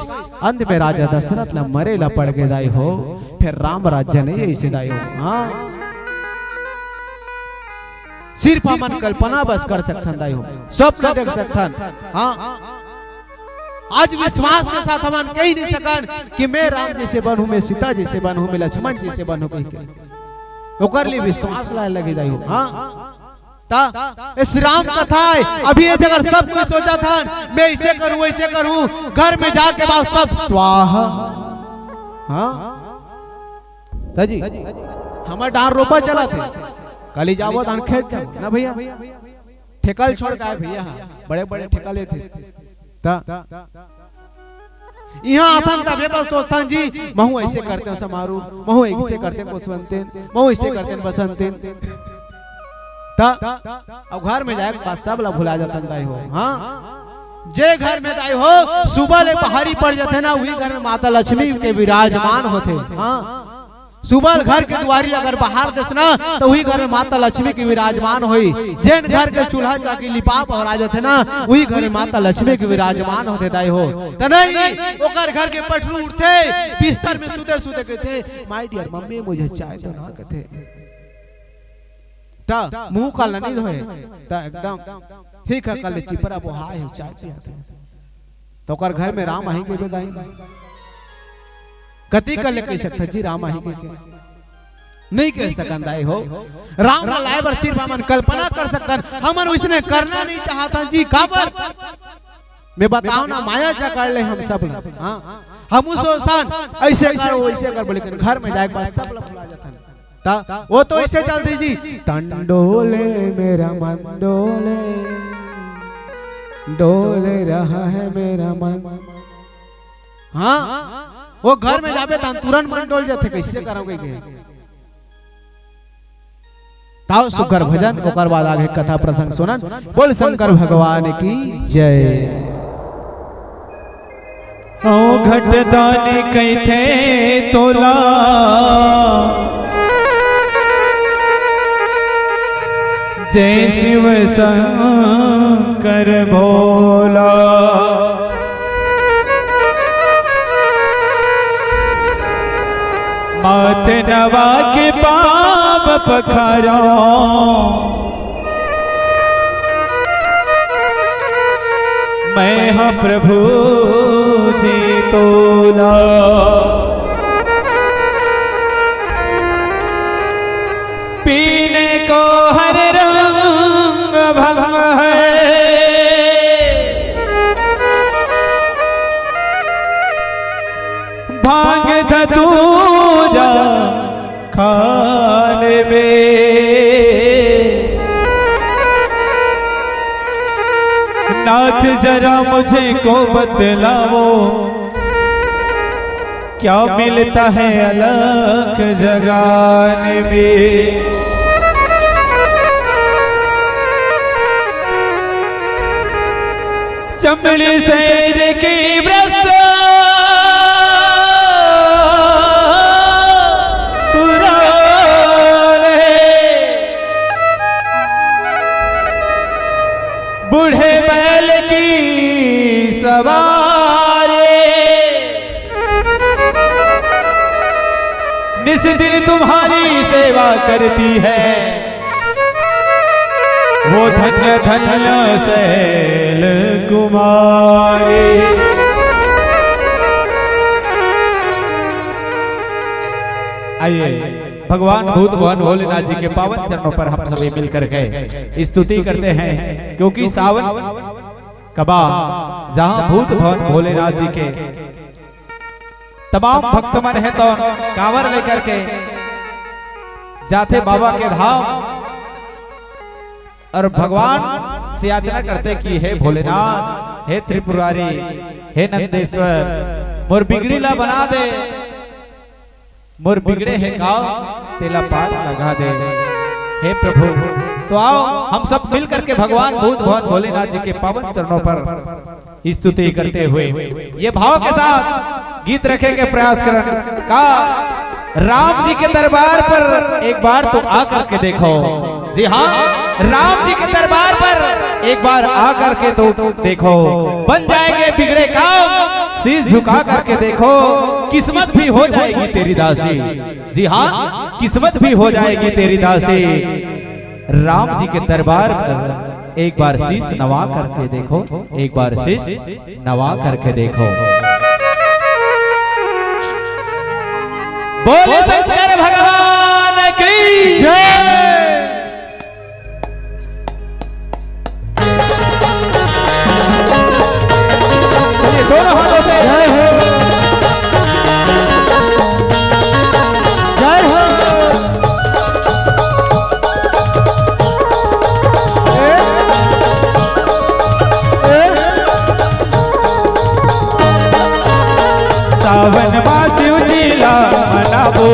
अंत में राजा दशरथ ला मरे ला पड़ गए दाई हो फिर राम राज्य नहीं ऐसे दाई हो। हाँ सिर्फ हमन कल्पना बस कर सकथन दाई हो स्वप्न देख सकथन। हाँ आज विश्वास के साथ हमन कह नहीं सकन कि मैं राम जी से बनूं मैं सीता जी से बनूं मैं लक्ष्मण जी से बनूं ओकर लिए विश्वास लाए लगे दाई हो। हाँ इस राम कथा है अभी ये जगह सब कुछ सोचा था मैं इसे करूं वैसे करूं घर में जाके बाद सब स्वाहा। हाँ ताजी हमार डार रोपा चला थे कल जाओ धान खेत जाओ ना भैया ठेकल छोड़ के भैया बड़े बड़े ठेकले थे यहाँ आता तबे बस सोचता जी महू ऐसे करते हैं समारोह महू ऐसे करते हैं कुशवंते महू ऐसे करते हैं बसंते अब घर में जाए पास सब ला भुला जाता दाई हो। हाँ जे घर में दाई हो सुबह ले पहाड़ी पड़ जाते ना वही घर में माता लक्ष्मी के विराजमान होते। हाँ सुबह घर के दुआरी अगर बाहर देसना तो वही घर में माता लक्ष्मी की विराजमान हुई जैन घर के चूल्हा चाकी लिपा पहरा जाते ना वही घर में माता लक्ष्मी की विराजमान होते दाई हो। तो नहीं ओकर घर के पटरू उठते बिस्तर में सुते सुते कहते माय डियर मम्मी मुझे चाय दो ना कहते ता मुंह का नहीं धोए ता एकदम ठीक है कल चिपरा वो हाय चाय पियाते तो कर घर में राम आही के बेदाई कति कल कह सकता जी राम आही के नहीं कह सकन दाई हो। राम लाए बर सिर्फ हमन कल्पना कर सकतन हमन उसने करना नहीं चाहता जी काबर मैं बताओ ना माया चकर ले हम सब। हां हम सोचतन ऐसे ऐसे वैसे कर लेकिन घर में जाए बाद सब भुला जातन वो तो ऐसे चलती जी तंडोले मेरा मन डोले रहा है मेरा मन। हाँ वो घर में जाबे तन तुरंत मन डोल जाते कैसे करोगे के ताऊ सुकर भजन ओकर बाद आगे कथा प्रसंग सुनन बोल शंकर भगवान की जय। ओ घटदानी कहते तोला जय शिव शंकर भोला मात नवा के पाप पखारो मैं हाँ प्रभु जी तोला। पीने को हर रंग भंग है, भांग धतूरा खाने में। नाथ जरा मुझे को बतलाओ, क्या मिलता है अलग जगाने में। चमड़ी शेर की व्रत बूढ़े बैल की सवारी, निस दिन तुम्हारी सेवा करती है, वो धन्य धन्य शैल कुमारी। आइए भगवान भूत भवन भोलेनाथ जी के पावन चरणों पर हम सभी मिलकर के स्तुति करते हैं, क्योंकि सावन कबा जहां भूत भवन भोलेनाथ जी के तमाम भक्त मन है तो कांवर लेकर के जाते बाबा के धाम और भगवान से याचना करते कि हे भोलेनाथ, हे त्रिपुरारी, हे नंदेश्वर, मोर बिगड़ीला बना दे, मोर बिगड़े है काव तेला पार लगा दे। हे प्रभु, तो आओ हम सब मिल करके भगवान भूत भवन भोलेनाथ जी के पावन चरणों पर स्तुति करते हुए ये भाव के साथ गीत रखे के प्रयास करें का राम जी के दरबार पर एक बार तो आ करके देखो। जी हाँ, राम जी के दरबार पर एक बार आ करके तो देखो, बन जाएंगे बिगड़े काम, शीश झुका करके देखो, किस्मत भी हो जाएगी तेरी दासी। जी हाँ, किस्मत भी हो जाएगी तेरी दासी। राम जी के दरबार पर एक बार शीश नवा करके देखो, एक बार शीश नवा करके देखो। बोले शंकर भगवान की जय। दोनों हाथों से जय हो, जय हो। सावन वासियों जिला मनाबो,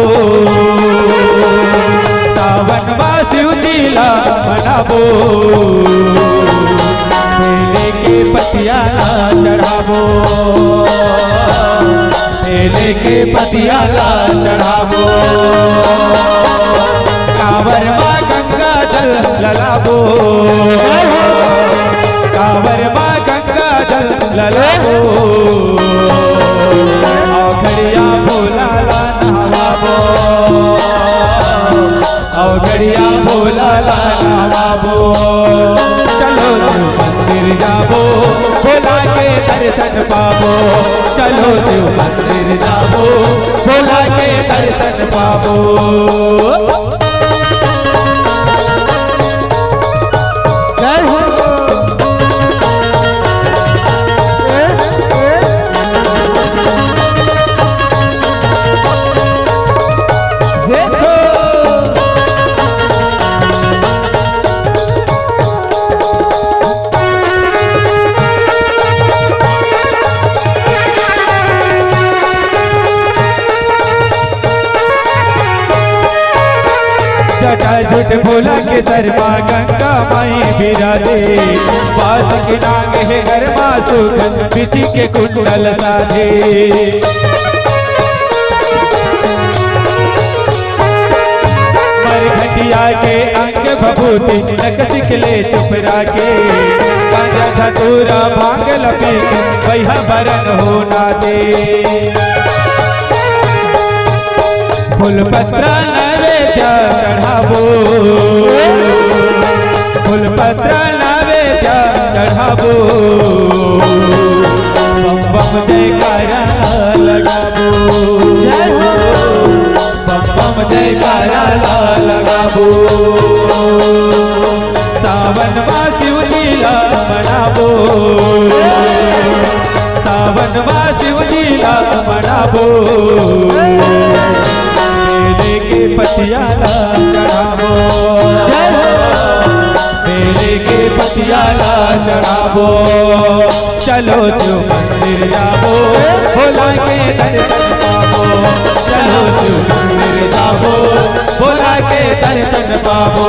सावन वासियों जिला मनाबो, केले के पतियाला चढ़ाबो, केले के पतियाला चढ़ाबो, कांवर माँ गंगा जल ललाबो, कांवर माँ गंगा जल ललाबो, औघड़िया भोला ला नहवाबो, औघड़िया भोला ला नहवाबो। चलो शिव मंदिर जाबो, भोला के दर्शन पाबो, चलो शिव मंदिर जाबो, भोला के दर्शन पाबो। जय हो। झूठ भोला के शर्मा गंगा माई बिराजे, बास की डांग है घर मासुक, बिछी के कुंडल साधे। मरघटिया के अंग भभूति लक सिखले चुप राखे, गांजा धतूरा भांग लपे वह बरन होना दे। फूल पत्र नैवेद्य चढ़ाबो, फूल पत्र नैवेद्य चढ़ाबो, लगाबो, बम बम जयकारा लगाबो, जय हो बम बम जयकारा लगाबो। सावन मां शिव लीला मनाबो, सावन मां शिव लीला मनाबो। बेले के पतियाला चढ़ाबो, बेले के पतियाला चढ़ाबो। चलो शिव मंदिर जाबो, भोला के दर्शन पाबो। चलो शिव मंदिर जाबो, भोला के दर्शन पाबो।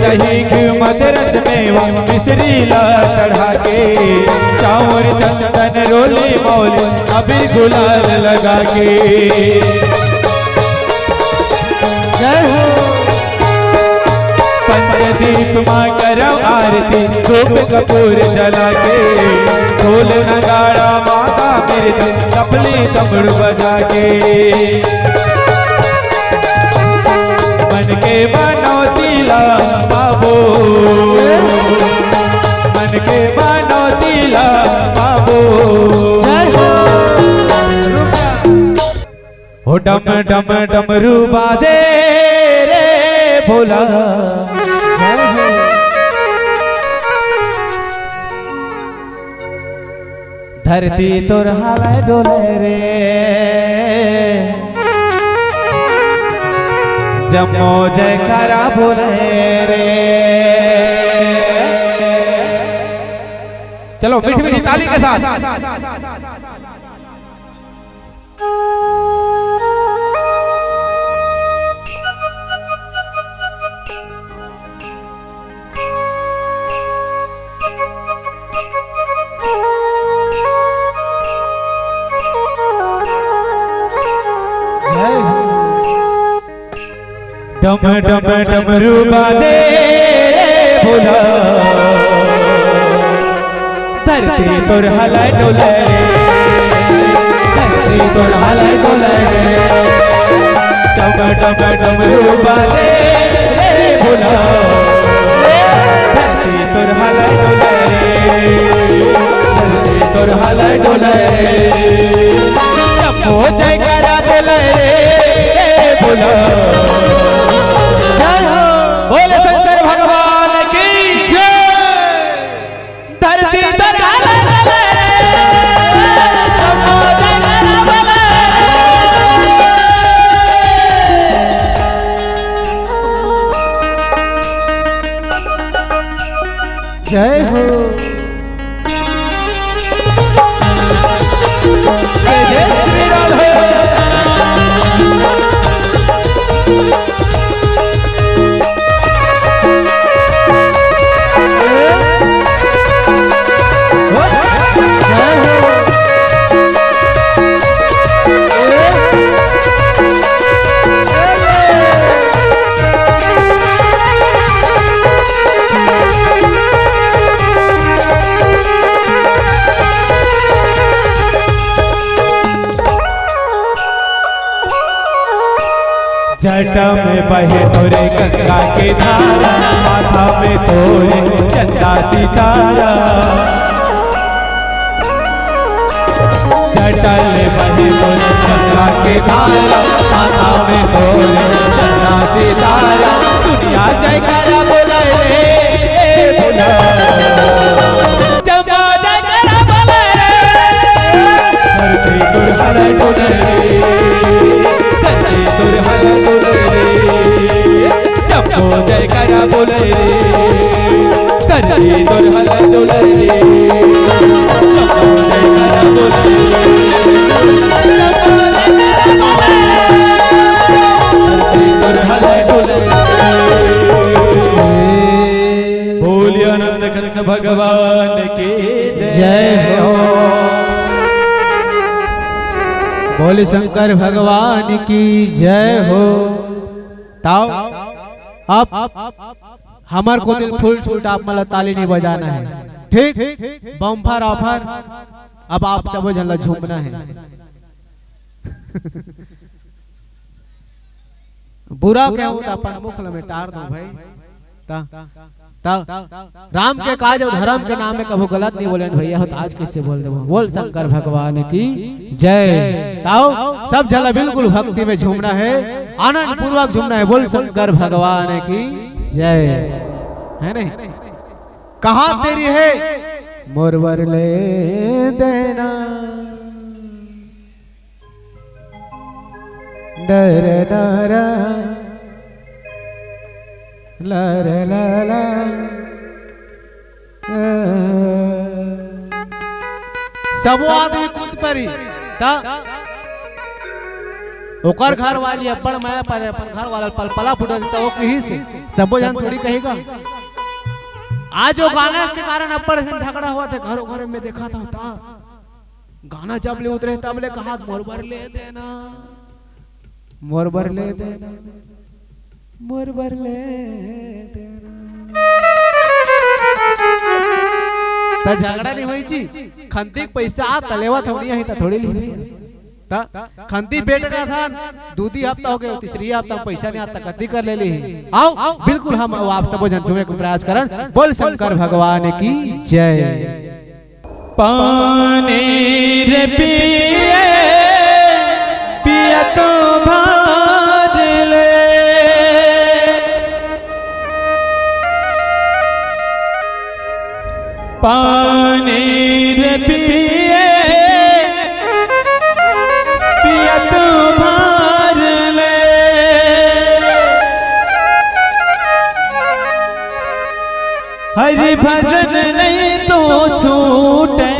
दही घी मदरस में मिश्री ला चढ़ा के, चावल चंदन रोली मौल अबीर गुलाल लगा के। जय हो पंचदीप माँ करो आरती, धूप कपूर जला के। ढोल नगाड़ा माता बिरद, तबली तबड़ बजा के। मन के मनौती ला पाबो, मन के मनौती ला पाबो। हो डम डम डमरू बाजे रे भोला, धरती तोर हाले डोले रे। जमो जयकारा बोले रे। चलो मीठी मीठी ताली के साथ। डम डम डमरू बाजे रे भोला, धरती तोर हलाय डोले, धरती तोर हलाय डोले। डम डम डमरू बाजे रे भोला, धरती तोर हलाय डोले, धरती तोर हलाय डोले। जपो जयकारा बोले रे भोला। बोले शंकर भगवान की जय। धरती तर जय हो जय श्री राधे। जटा में बहे तोरे गंगा के धारा, माथा में तोरे चंदा सितारा। जटा में बहे तोरे गंगा के धारा, माथा में तोरे चंदा सितारा। दुनिया जयकारा बोले रे भोला, जमा जयकारा बोले रे। धरती तोर हलाय डोले, धरती तोर हलाय डोले। जपो जयकारा बोले रे, धरती तोर हलाय डोले। जपो जयकारा बोले, धरती तोर हलाय डोले। बोले शंकर भगवान की जय हो। ताओ अब हमार को दिल फुल छूट, आप मतलब ताली नहीं बजाना है, ठीक? बम्फर ऑफर अब आप सब जन झूमना है। बुरा क्या होता अपन मुख में टार दो भाई। ता ता राम के काज और धर्म के नाम में कभी गलत नहीं बोले भैया, हो तो आज किससे बोल दे। बोल शंकर भगवान की जय। ताओ सब जला बिल्कुल भक्ति में झूमना है, आनंद पूर्वक झूमना है। बोल शंकर भगवान की जय। है नहीं? कहा तेरी है मोरवर ले देना, डर डरा लर ला सब आदमी कूद परी ता ओकर घर वाली अब्बड़ माया पर अपन घर वाला पलपला फुटल तो वो कहीं से सब जन थोड़ी कहेगा। आज वो गाना के कारण अब्बड़ से झगड़ा हुआ था घरों घर में, देखा था गाना जब ले उतरे तब ले कहा मोरबर ले देना, मोरबर ले देना, मोरबर ले देना। तो झगड़ा नहीं हुई जी, खंती पैसा तलेवा थोड़ी है थोड़ी ली खंती बेट का था, दूधी हफ्ता हो गया, तीसरी हफ्ता पैसा नहीं आता कत्ती कर ले ली। आओ बिल्कुल हम आप सब जन झूमे को प्रयास करन। बोल शंकर भगवान की जय। पानी रे पिए पिया तो भाज ले, पानी रे पिए पिया तो भाज ले, हरि भजन नहीं तो छूटे,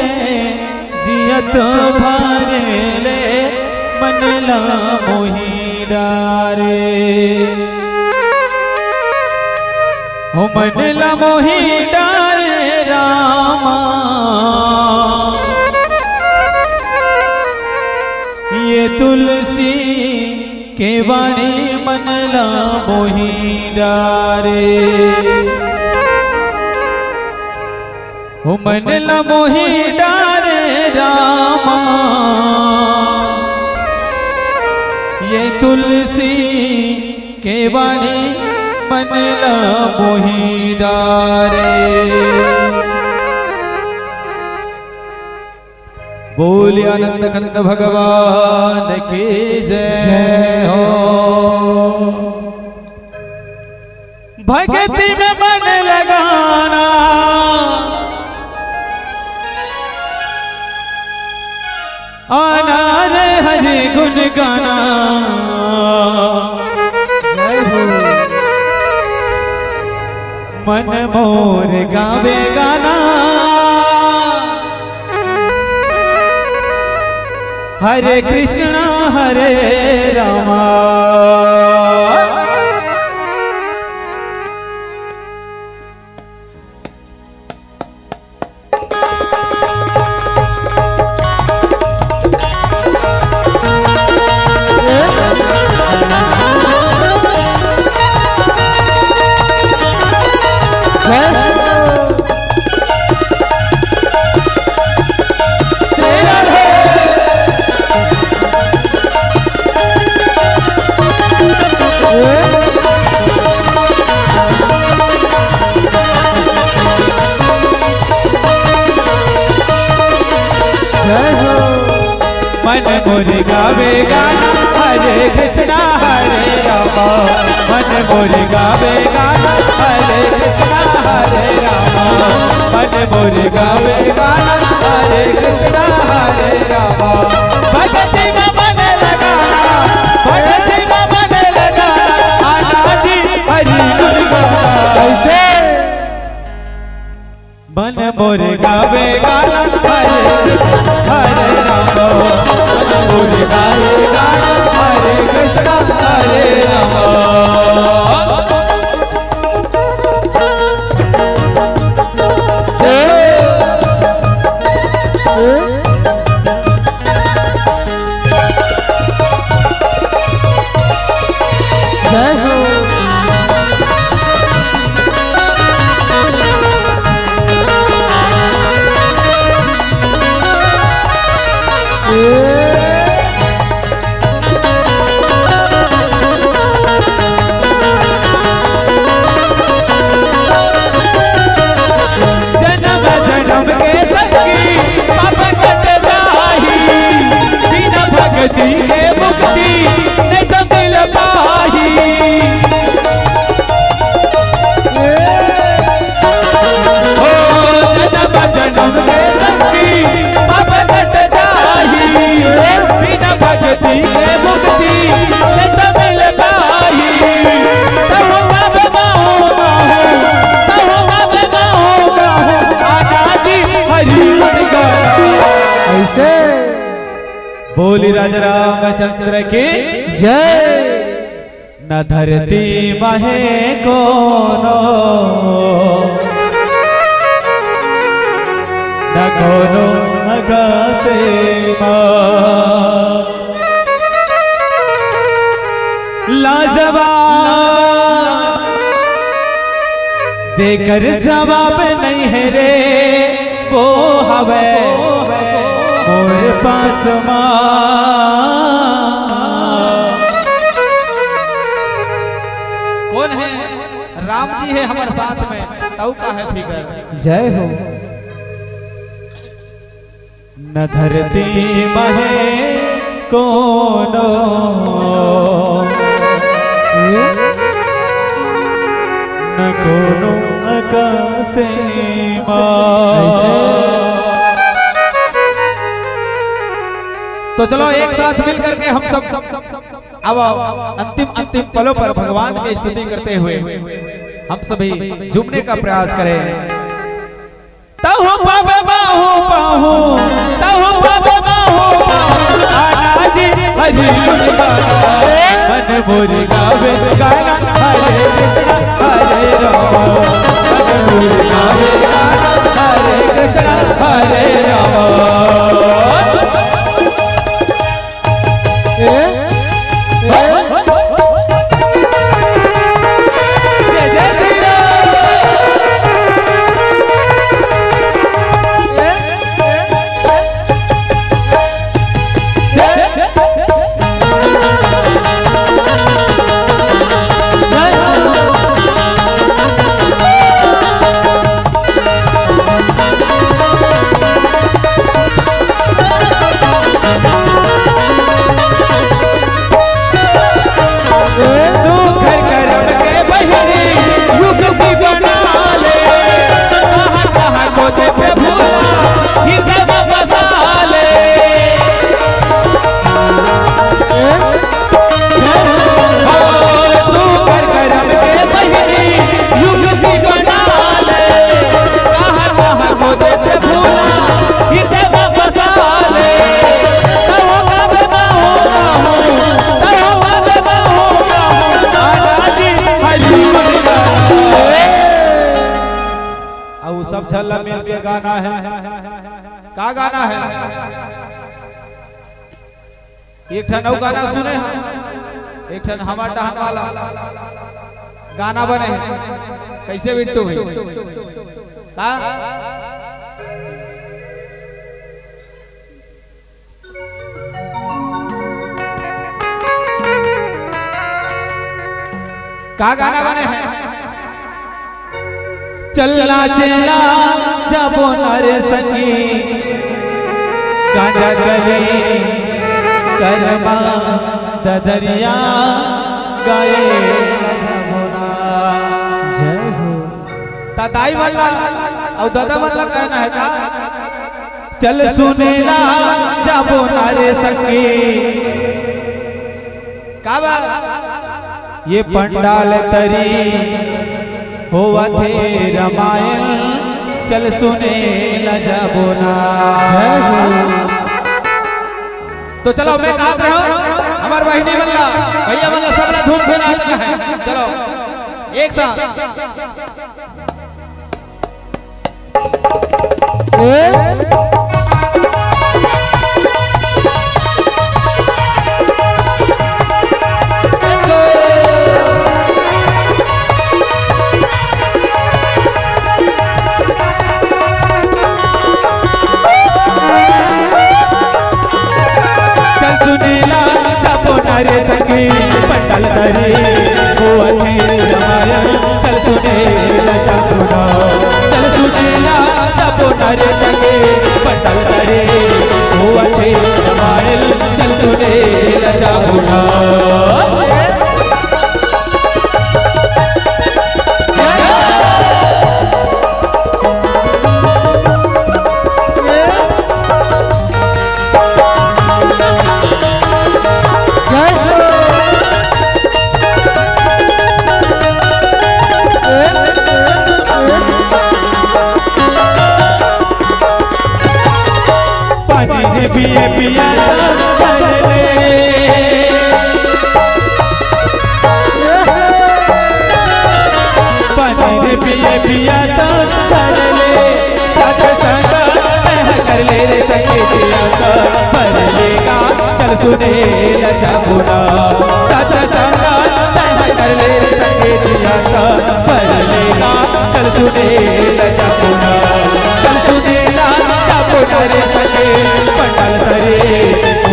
जियत भारे ले मन ला मोही डारे, हो मन ला मोही डारे रामा, ये तुलसी के वाणी मन ला मोही डारे, हो मन ला मोही डारे रामा, ये तुलसी के वाणी मन ला मोही डारे। बोले आनंद कंद भगवान की जय हो। भक्ति में मन लगाना, आना रे हरि गुण गाना, मन मोर गावे गाना, हरे कृष्णा हरे रामा, मन मोर गावे गाना, हरे कृष्णा हरे रामा, मन मोर गावे गाना, हरे कृष्णा हरे रामा, मन मोर गावे गाना, हरे कृष्णा हरे रामा, भक्ति में मन लगाना, भक्ति में मन लगाना, आना जी हरि गुण गाना, कैसे मन मोर गावे गाना, हरे रामा, मोर गावे गाना, हरे कृष्णा हरे रामा। बोली राजा रामचंद्र की जय। न धरती महे कोनो न कोनो अगासे लाजवाब जेकर जवाब नहीं है रे वो हवे मोर पास कौन है? राम जी है हमारे साथ में, तऊ का है फिकर। जय हो। न धरती महे कोनो न कोनो आकाशे तो चलो एक साथ मिल करके हम सब अब अंतिम पलों पर भगवान की स्तुति करते हुए हम सभी झूमने का प्रयास करें। तहो बाबा बाहो बाहो तहो बाबा बाहो आना जी हरि मन मोरी गावे गाना हरे कृष्ण हरे राम मन मोरी गावे गाना हरे कृष्ण हरे राम। सब झल्ला मिल के गाना है। का गाना है? एक ठन और गाना सुने हैं, एक ठन हमार डहन वाला गाना बने हैं। कैसे बिट्टू भाई? का गाना बने हैं? चलना चला जाबो नारे संगी गांजा गले करमा ददरिया गाए जय हो। दादाई वाला और दादा वाला कहना है का? चल सुनेला जाबो नारे संगी काबा ये पंडाल तरी होवा थे रामायण चल सुने लजाबो ना। तो चलो मैं गात रहा हूँ, हमार बहिनी मल्ला भैया मल्ला सबला धूम पे नाचना है। चलो एक साथ नारे संगी पंडल तरी हुआ थे रामायण चल सुने लजा सुना चल सुने ला जबो नारे संगी पंडल पिया तो कर ले सत्संग कर ले रे सके पिया तो कर लेगा चल सुने लजा बुना सत्संग कर ले रे सके पिया तो कर लेगा चल सुने लजा बुना चल सुने लजा बुना रे सके पंडल तरे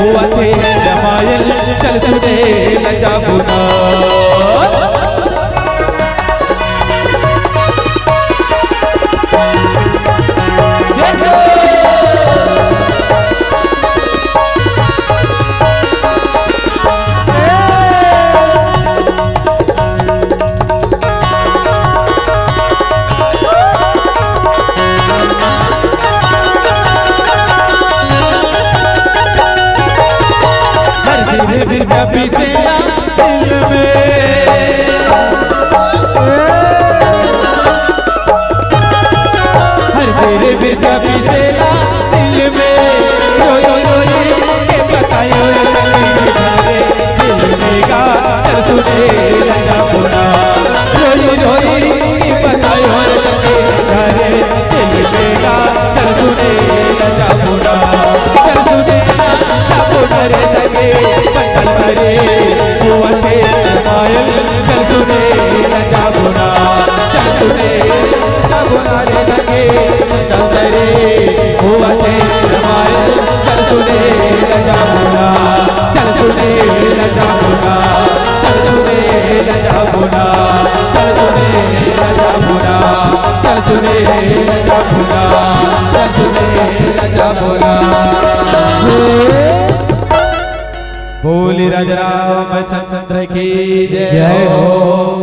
हुआ थे जमायल चल सुने लजा बुना कभी से दिल में हर तेरे भी कभी से दिल में रोई के बतायो दिल में गा चल सुने लगा बुना रोई के बतायो दिल में गा चल सुने लगा बुना चल सुने लगा बुना रे सके रे हुआ थे मायल चल सुने लगा बुना चल सुने लगा बुना रे लगे दंदरे हुआ थे मायल चल सुने लगा बुना चल सुने लगा बुना चल सुने लगा बुना चल सुने लगा बुना चल सुने लगा बुना चल सुने लगा बुना बोली राजा रामचंद्र की जय हो।